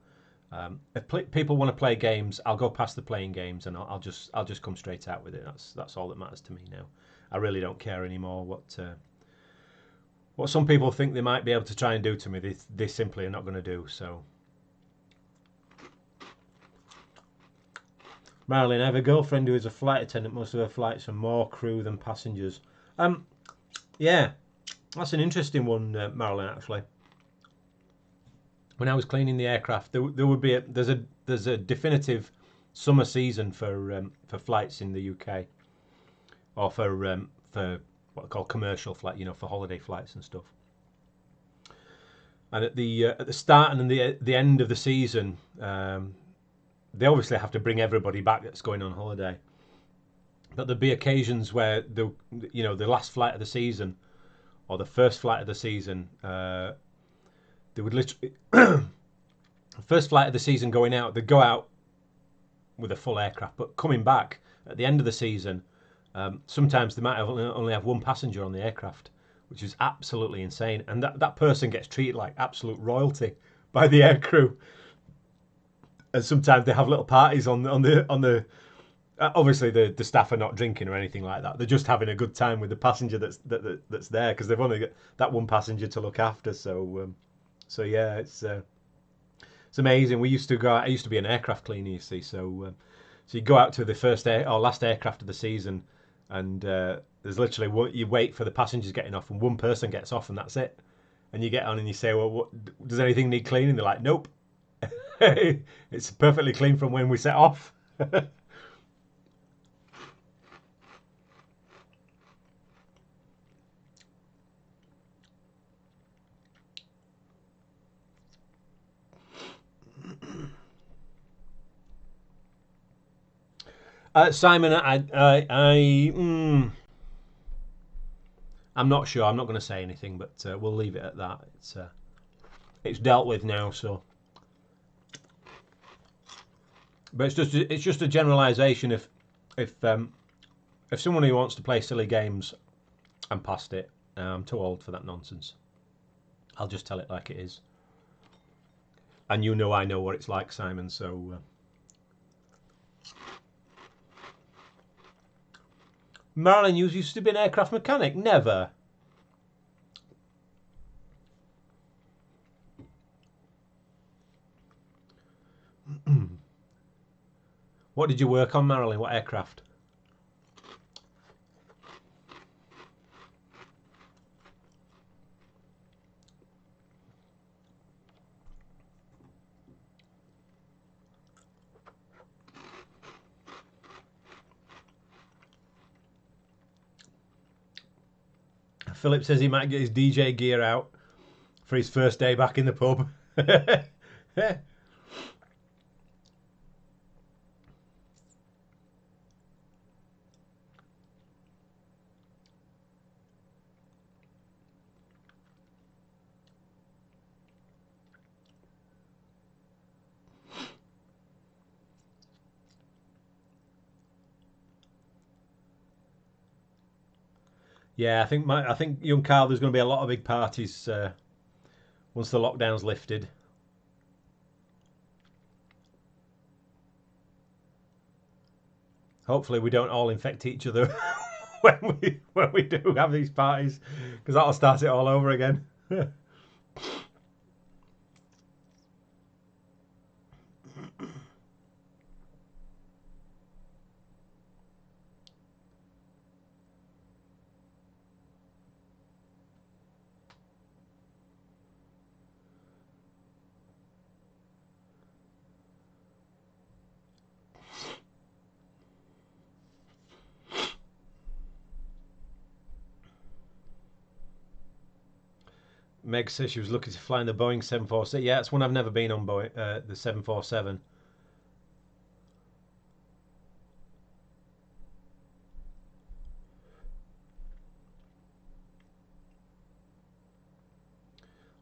If people want to play games, I'll go past the playing games and I'll just come straight out with it. That's all that matters to me now. I really don't care anymore what some people think they might be able to try and do to me. They simply are not going to do. So, Marilyn, I have a girlfriend who is a flight attendant. Most of her flights are more crew than passengers. Yeah, that's an interesting one, Marilyn. Actually, when I was cleaning the aircraft, there would be there's a definitive summer season for flights in the UK, or for what are called commercial flight, for holiday flights and stuff. And at the start and the end of the season, they obviously have to bring everybody back that's going on holiday. But there'd be occasions where the last flight of the season or the first flight of the season, they would literally first flight of the season going out, they'd go out with a full aircraft, but coming back at the end of the season, sometimes they might only have one passenger on the aircraft, which is absolutely insane. And that person gets treated like absolute royalty by the aircrew. And sometimes they have little parties on the obviously the staff are not drinking or anything like that. They're just having a good time with the passenger that's there, because they've only got that one passenger to look after. So yeah, it's amazing. We used to go out. I used to be an aircraft cleaner, you see. So you go out to the first or last aircraft of the season, and there's literally you wait for the passengers getting off, and one person gets off, and that's it. And you get on and you say, well, does anything need cleaning? They're like, nope. It's perfectly clean from when we set off. Simon, I'm not sure. I'm not going to say anything, but we'll leave it at that. It's dealt with now, so. But it's just a generalisation. If someone who wants to play silly games, I'm past it. I'm too old for that nonsense. I'll just tell it like it is. And I know what it's like, Simon. So. Marilyn, you used to be an aircraft mechanic? Never. What did you work on, Marilyn? What aircraft? Philip says he might get his DJ gear out for his first day back in the pub. Yeah, I think young Carl, there's going to be a lot of big parties once the lockdown's lifted. Hopefully, we don't all infect each other when we do have these parties, because that'll start it all over again. Meg says she was looking to fly in the Boeing 747. Yeah, it's one I've never been on, the 747.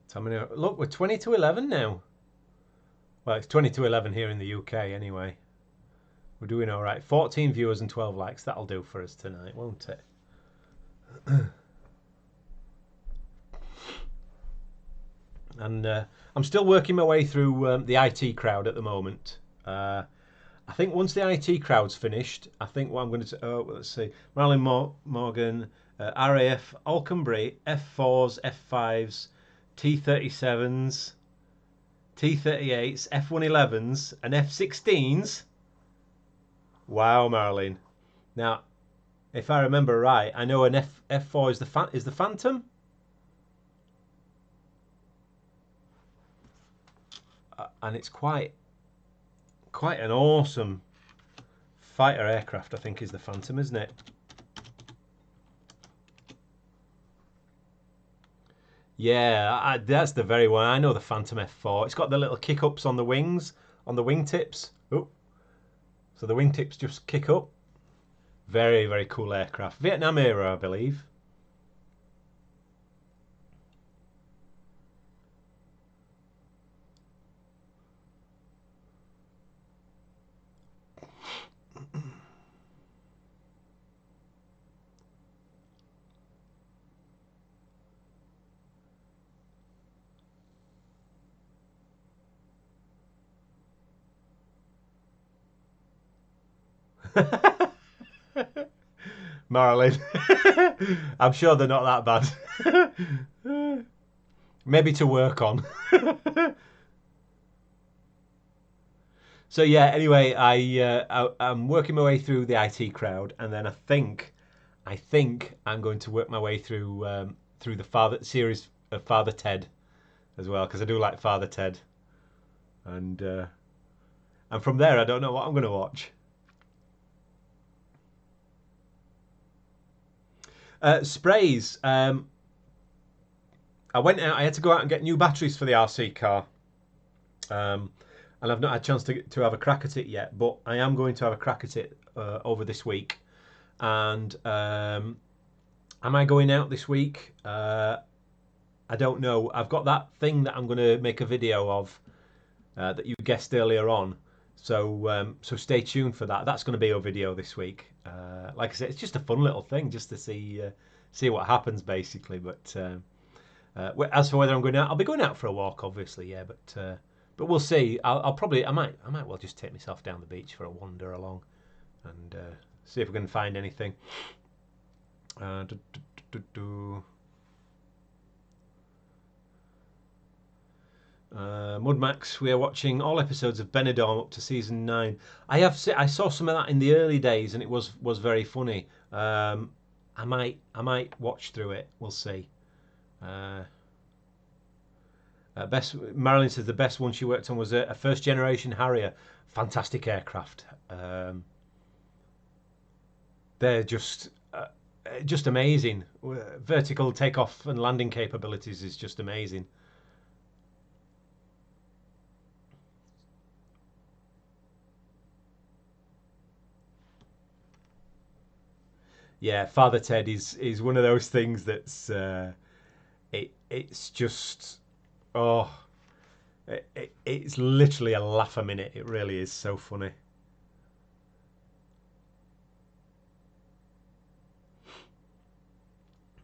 Tell me now. Look, we're 20 to 11 now. Well, it's 20 to 11 here in the UK anyway. We're doing all right. 14 viewers and 12 likes. That'll do for us tonight, won't it? And I'm still working my way through the IT crowd at the moment. I think once the IT crowd's finished, I think what I'm going to let's see, Marilyn Morgan, RAF, Alconbury, F4s, F5s, T37s, T38s, F111s, and F16s. Wow, Marilyn. Now, if I remember right, I know an F4 is the Phantom. And it's quite an awesome fighter aircraft, I think, is the Phantom, isn't it? Yeah, that's the very one. I know the Phantom F4. It's got the little kick-ups on the wings, on the wingtips. Oh, so the wingtips just kick up. Very, very cool aircraft. Vietnam era, I believe. Marilyn. I'm sure they're not that bad. Maybe to work on. So yeah, anyway, I'm working my way through the IT crowd, and then I think I'm going to work my way through the Father series of Father Ted as well, because I do like Father Ted, and from there I don't know what I'm going to watch. Sprays. I went out. I had to go out and get new batteries for the RC car, and I've not had a chance to have a crack at it yet. But I am going to have a crack at it over this week. And am I going out this week? I don't know. I've got that thing that I'm going to make a video of that you guessed earlier on. So stay tuned for that. That's going to be a video this week. Like I said, it's just a fun little thing just to see what happens basically. But as for whether I'm going out, I'll be going out for a walk, obviously, yeah. But we'll see. I might well just take myself down the beach for a wander along, and see if we can find anything. Mudmax, we are watching all episodes of Benidorm up to season 9. I saw some of that in the early days, and it was very funny. I might watch through it. We'll see. Marilyn says the best one she worked on was a first generation Harrier. Fantastic aircraft. They're just amazing. Vertical takeoff and landing capabilities is just amazing. Yeah, Father Ted is one of those things that's it's just it's literally a laugh a minute. It really is so funny.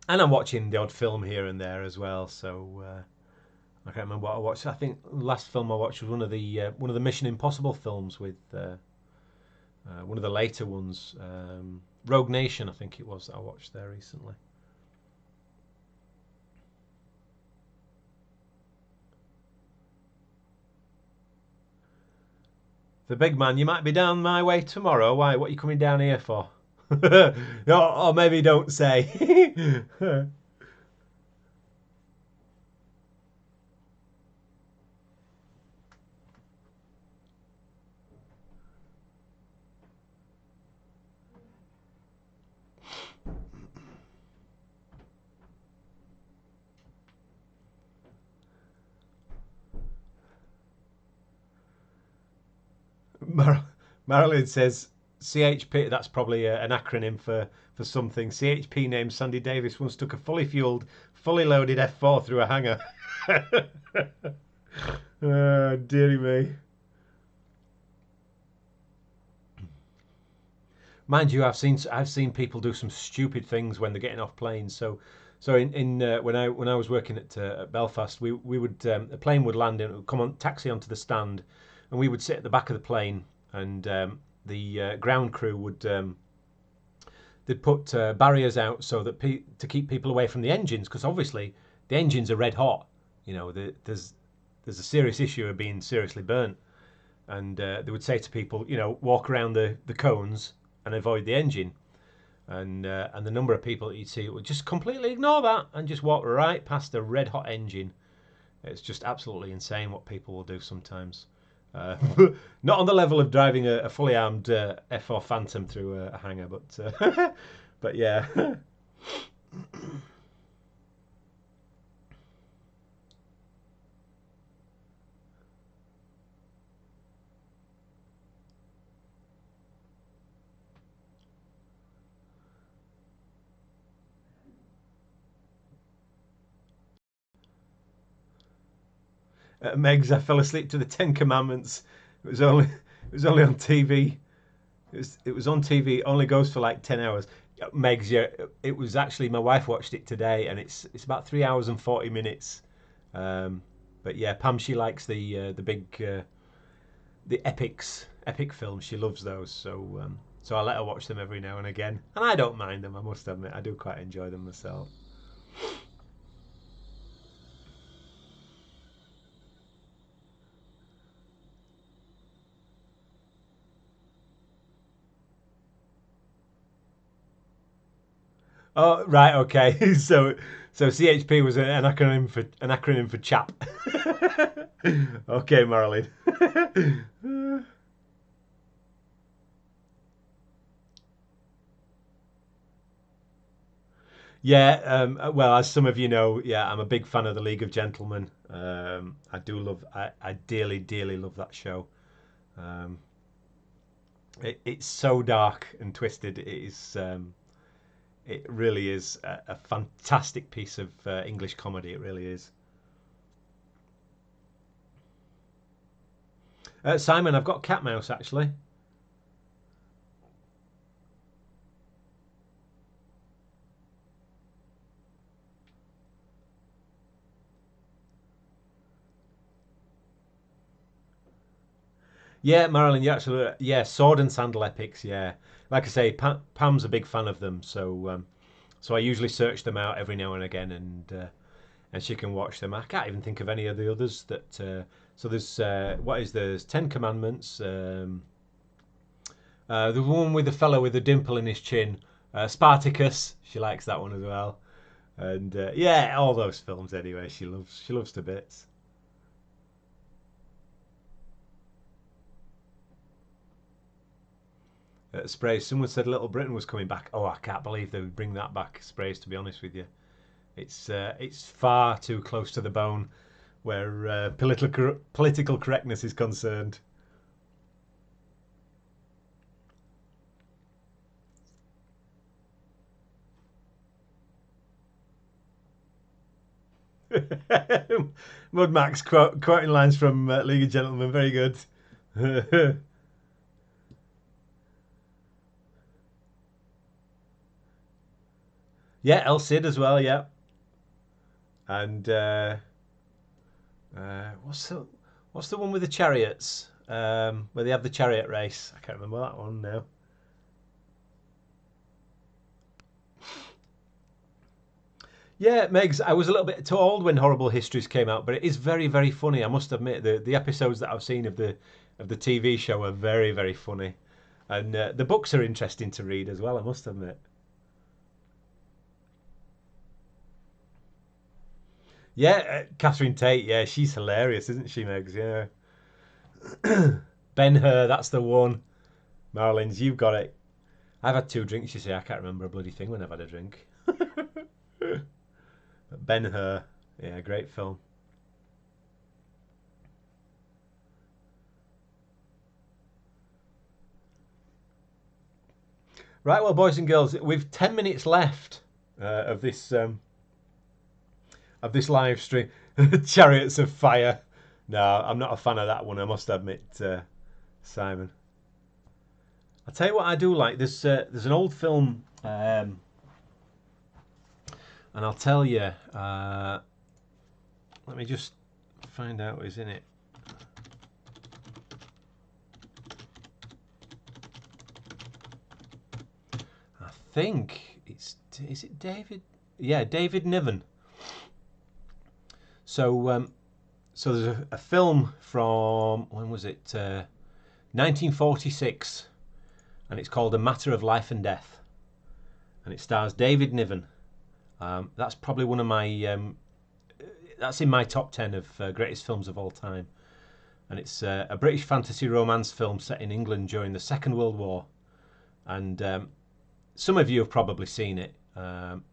And I'm watching the odd film here and there as well. So I can't remember what I watched. I think the last film I watched was one of the Mission Impossible films with one of the later ones, Rogue Nation. I think it was that I watched there recently. The big man, you might be down my way tomorrow. Why? What are you coming down here for? Or maybe don't say. Marilyn says CHP. That's probably an acronym for something. CHP named Sandy Davis once took a fully fueled, fully loaded F4 through a hangar. Dearie me. Mind you, I've seen people do some stupid things when they're getting off planes. So So in when I was working at Belfast, we would a plane would land and it would come on taxi onto the stand, and we would sit at the back of the plane, and the ground crew would they'd put barriers out so that to keep people away from the engines, because obviously the engines are red hot. You know, there's a serious issue of being seriously burnt, and they would say to people, you know, walk around the cones and avoid the engine. And the number of people that you'd see would just completely ignore that and just walk right past the red hot engine. It's just absolutely insane what people will do sometimes. Not on the level of driving a fully armed F4 Phantom through a hangar, but but yeah. Megs, I fell asleep to the Ten Commandments. It was only on TV. It was on TV. It only goes for like 10 hours. Megs, yeah, it was actually my wife watched it today, and it's about 3 hours and 40 minutes. Um, but yeah, Pam, she likes the big the epic films. She loves those. So I let her watch them every now and again, and I don't mind them. I must admit, I do quite enjoy them myself. Oh, right, okay. So CHP was an acronym for chap. Okay, Marilyn. Yeah, well, as some of you know, yeah, I'm a big fan of the League of Gentlemen. I dearly, dearly love that show. Um, it's so dark and twisted. It really is a fantastic piece of English comedy. It really is. Simon, I've got cat mouse actually. Yeah, Marilyn, you're absolutely yeah. Sword and Sandal epics. Yeah, like I say, Pam's a big fan of them, so I usually search them out every now and again, and she can watch them. I can't even think of any of the others that. So there's there's Ten Commandments. The one with the fellow with the dimple in his chin, Spartacus. She likes that one as well, and yeah, all those films anyway. She loves to bits. Sprays. Someone said Little Britain was coming back. Oh, I can't believe they would bring that back. Sprays. To be honest with you, it's far too close to the bone where political correctness is concerned. Mud Max quoting lines from League of Gentlemen. Very good. Yeah, El Cid as well. Yeah, and what's the one with the chariots? Where they have the chariot race. I can't remember that one now. Yeah, Megs, I was a little bit too old when Horrible Histories came out, but it is very, very funny. I must admit, the episodes that I've seen of the TV show are very, very funny, and the books are interesting to read as well. I must admit. Yeah, Catherine Tate. Yeah, she's hilarious, isn't she, Megs? Yeah. Ben Hur, that's the one. Marlins, you've got it. I've had two drinks. You see, I can't remember a bloody thing when I've had a drink. Ben Hur, yeah, great film. Right, well, boys and girls, we've 10 minutes left of this live stream. Chariots of Fire. No, I'm not a fan of that one. I must admit, Simon. I'll tell you what I do like. There's an old film. And I'll tell you, let me just find out who's in it. I think is it David? Yeah, David Niven. So so there's a film from, when was it? 1946, and it's called A Matter of Life and Death, and it stars David Niven. That's probably one of my that's in my top 10 of greatest films of all time, and it's a British fantasy romance film set in England during the Second World War, and some of you have probably seen it.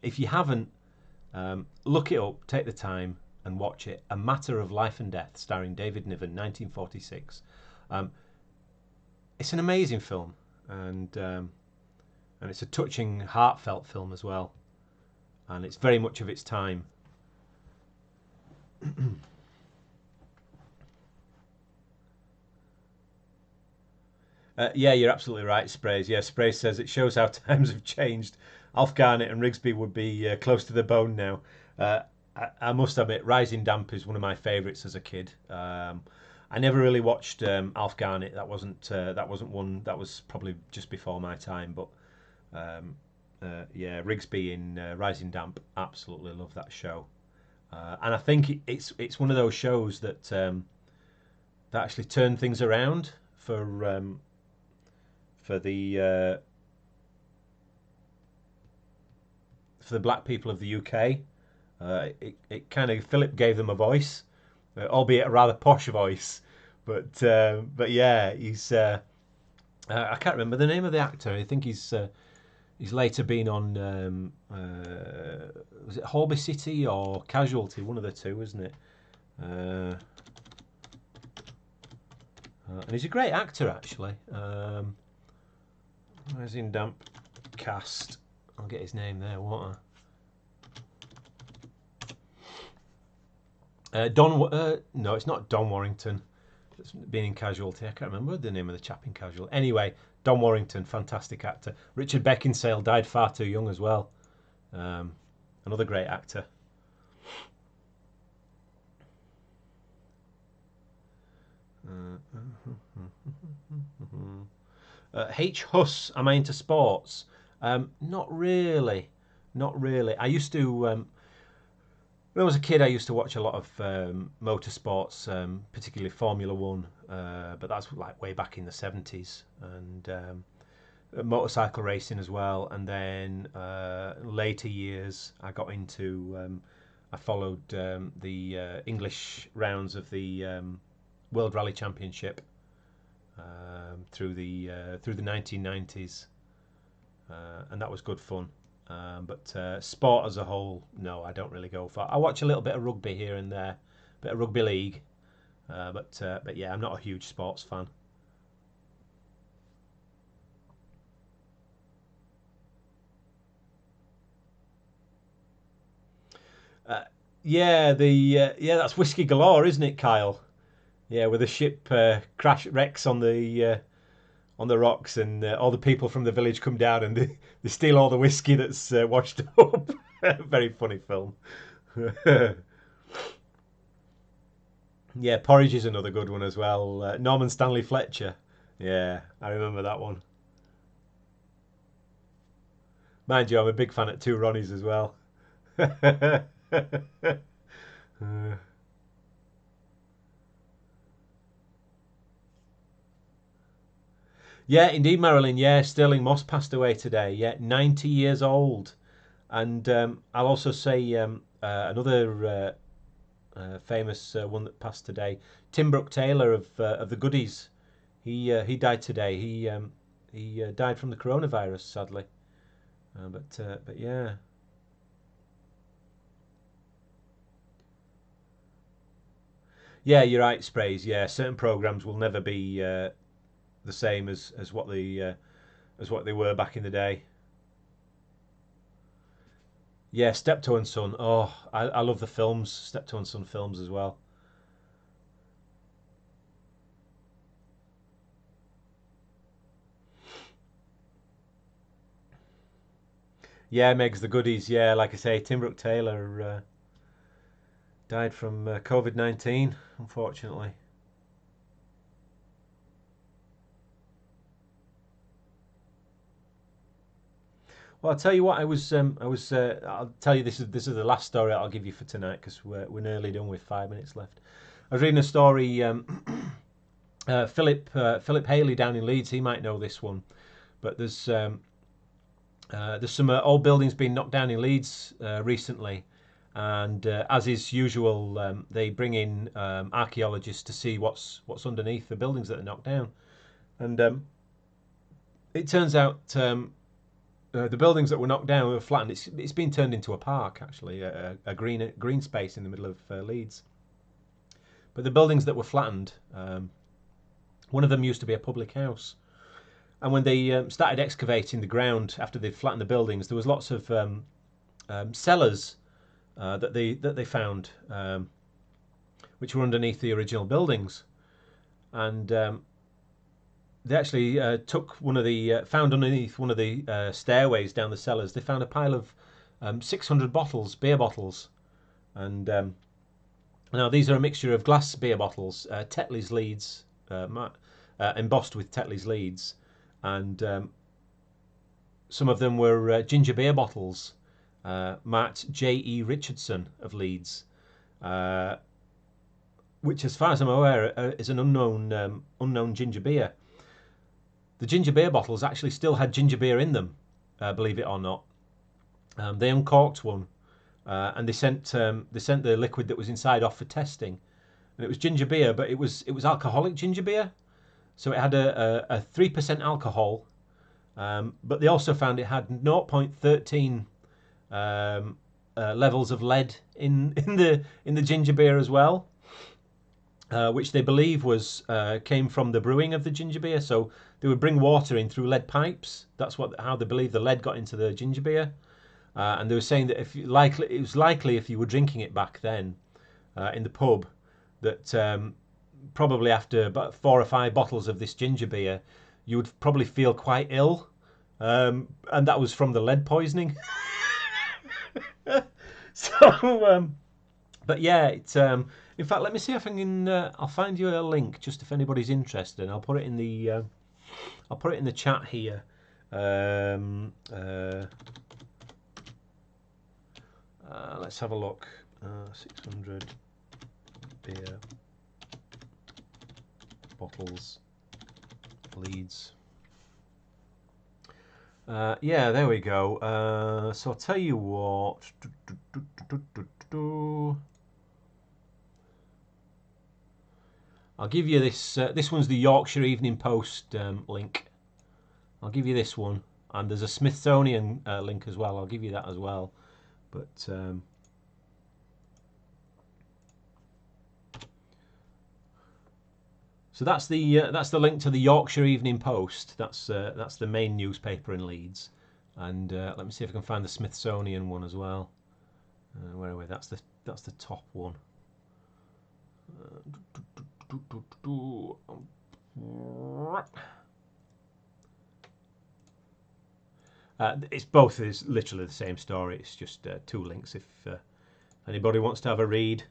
If you haven't, look it up, take the time and watch it. A Matter of Life and Death, starring David Niven, 1946. It's an amazing film, and it's a touching, heartfelt film as well, and it's very much of its time. Yeah, you're absolutely right, Sprays. Yeah, Sprays says it shows how times have changed. Alf Garnett and Rigsby would be close to the bone now. I must admit, Rising Damp is one of my favourites as a kid. I never really watched Alf Garnett. That wasn't one that was probably just before my time. But yeah, Rigsby in Rising Damp, absolutely love that show. And I think it's one of those shows that that actually turned things around for the black people of the UK. It kind of, Philip gave them a voice, albeit a rather posh voice. But yeah, he's I can't remember the name of the actor. I think he's later been on was it Holby City or Casualty, one of the two, isn't it? And he's a great actor actually. Rising Damp cast. I'll get his name there. What? No, it's not Don Warrington. That's been in Casualty. I can't remember the name of the chap in Casualty. Anyway, Don Warrington, fantastic actor. Richard Beckinsale died far too young as well. Another great actor. H. Huss, am I into sports? Not really. Not really. I used to, when I was a kid, I used to watch a lot of motorsports, particularly Formula One, but that's like way back in the 70s, and motorcycle racing as well. And then later years, I got into, I followed the English rounds of the World Rally Championship through the 1990s, and that was good fun. But sport as a whole, no, I don't really go for. I watch a little bit of rugby here and there, bit of rugby league, but yeah, I'm not a huge sports fan. Yeah, yeah, that's whiskey galore, isn't it, Kyle? Yeah, with the ship crash wrecks on the rocks, and all the people from the village come down and they steal all the whiskey that's washed up. Very funny film. Yeah, Porridge is another good one as well. Norman Stanley Fletcher. Yeah, I remember that one. Mind you, I'm a big fan of Two Ronnies as well. Yeah, indeed, Marilyn. Yeah, Sterling Moss passed away today. Yeah, 90 years old. And I'll also say another famous one that passed today, Tim Brooke Taylor of the Goodies. He died today. He died from the coronavirus, sadly. But yeah. Yeah, you're right, Sprays. Yeah, certain programs will never be the same as what they were back in the day. Yeah, Steptoe and Son. Oh, I love the films, Steptoe and Son films as well. Yeah, Meg's the goodies. Yeah, like I say, Tim Brooke Taylor died from COVID-19, unfortunately. Well, I'll tell you what. I'll tell you this is the last story I'll give you for tonight because we're nearly done with 5 minutes left. I was reading a story. Philip Haley down in Leeds. He might know this one, but there's some old buildings being knocked down in Leeds recently, and as is usual, they bring in archaeologists to see what's underneath the buildings that are knocked down, and it turns out the buildings that were knocked down were flattened. It's been turned into a park, actually, a green space in the middle of Leeds. But the buildings that were flattened, one of them used to be a public house. And when they started excavating the ground after they'd flattened the buildings, there was lots of cellars that they found, which were underneath the original buildings. And they actually found underneath one of the stairways down the cellars, they found a pile of 600 beer bottles. And now these are a mixture of glass beer bottles, Tetley's leads, embossed with Tetley's leads. And some of them were ginger beer bottles, marked J.E. Richardson of Leeds, which, as far as I'm aware, is an unknown ginger beer. The ginger beer bottles actually still had ginger beer in them, believe it or not. They uncorked one, and they sent the liquid that was inside off for testing, and it was ginger beer, but it was alcoholic ginger beer, so it had a 3% alcohol, but they also found it had 0.13 levels of lead in the ginger beer as well. Which they believe came from the brewing of the ginger beer. So they would bring water in through lead pipes. That's how they believe the lead got into the ginger beer. And they were saying that it was likely if you were drinking it back then in the pub, that probably after about 4 or 5 bottles of this ginger beer, you would probably feel quite ill, and that was from the lead poisoning. So, but yeah, it's in fact, let me see if I can. I'll find you a link just if anybody's interested, and I'll put it in the chat here. Let's have a look. 600 beer bottles, Leeds. Yeah, there we go. So I'll tell you what. I'll give you this. This one's the Yorkshire Evening Post link. I'll give you this one, and there's a Smithsonian link as well. I'll give you that as well. But so that's the link to the Yorkshire Evening Post. That's the main newspaper in Leeds. And let me see if I can find the Smithsonian one as well. Where are we? That's the top one. It's both is literally the same story. It's just 2 links if anybody wants to have a read.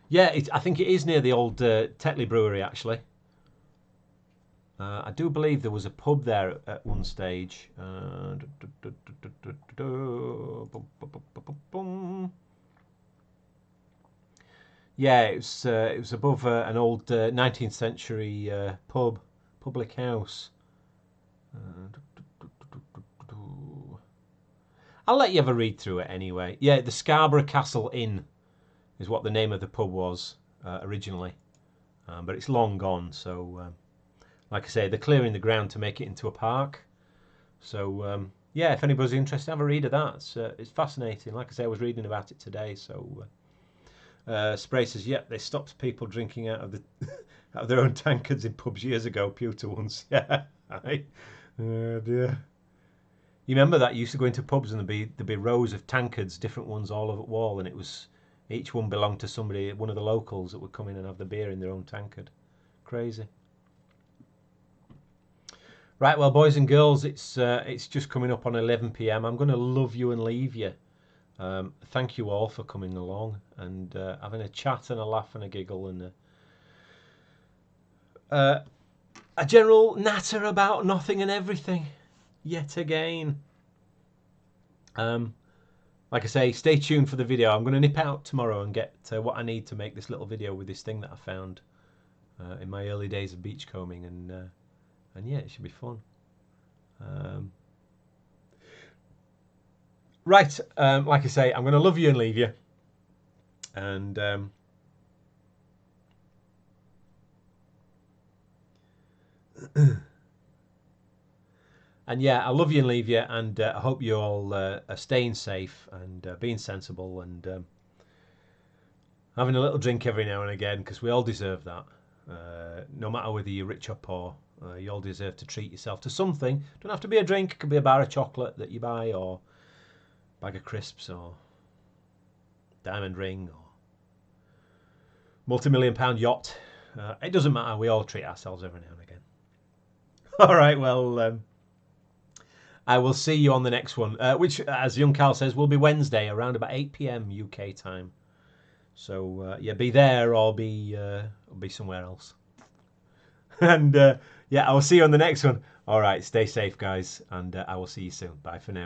Yeah, I think it is near the old Tetley Brewery, actually. I do believe there was a pub there at one stage. Yeah, it was above an old 19th century public house. I'll let you have a read through it anyway. Yeah, the Scarborough Castle Inn is what the name of the pub was originally, but it's long gone. So, like I say, they're clearing the ground to make it into a park. So, yeah, if anybody's interested, have a read of that. It's fascinating. Like I say, I was reading about it today. So, Spray says, "Yep, they stopped people drinking out of their own tankards in pubs years ago. Pewter ones." Yeah, oh dear. You remember that? You used to go into pubs and there'd be rows of tankards, different ones all over the wall, and each one belonged to somebody, one of the locals that would come in and have the beer in their own tankard. Crazy. Right, well, boys and girls, it's just coming up on 11 p.m. I'm going to love you and leave you. Thank you all for coming along and having a chat and a laugh and a giggle and a general natter about nothing and everything yet again. Like I say, stay tuned for the video. I'm going to nip out tomorrow and get what I need to make this little video with this thing that I found in my early days of beachcombing, and yeah, it should be fun. Right, like I say, I'm going to love you and leave you, and and yeah, I love you and leave you, and I hope you all are staying safe and being sensible and having a little drink every now and again, because we all deserve that. No matter whether you're rich or poor, you all deserve to treat yourself to something. Don't have to be a drink. It could be a bar of chocolate that you buy, or a bag of crisps, or diamond ring, or multi-million-pound yacht. It doesn't matter. We all treat ourselves every now and again. All right, well, I will see you on the next one, which, as young Carl says, will be Wednesday around about 8 p.m. UK time. So yeah, be there or be somewhere else. And yeah, I will see you on the next one. All right, stay safe, guys, and I will see you soon. Bye for now.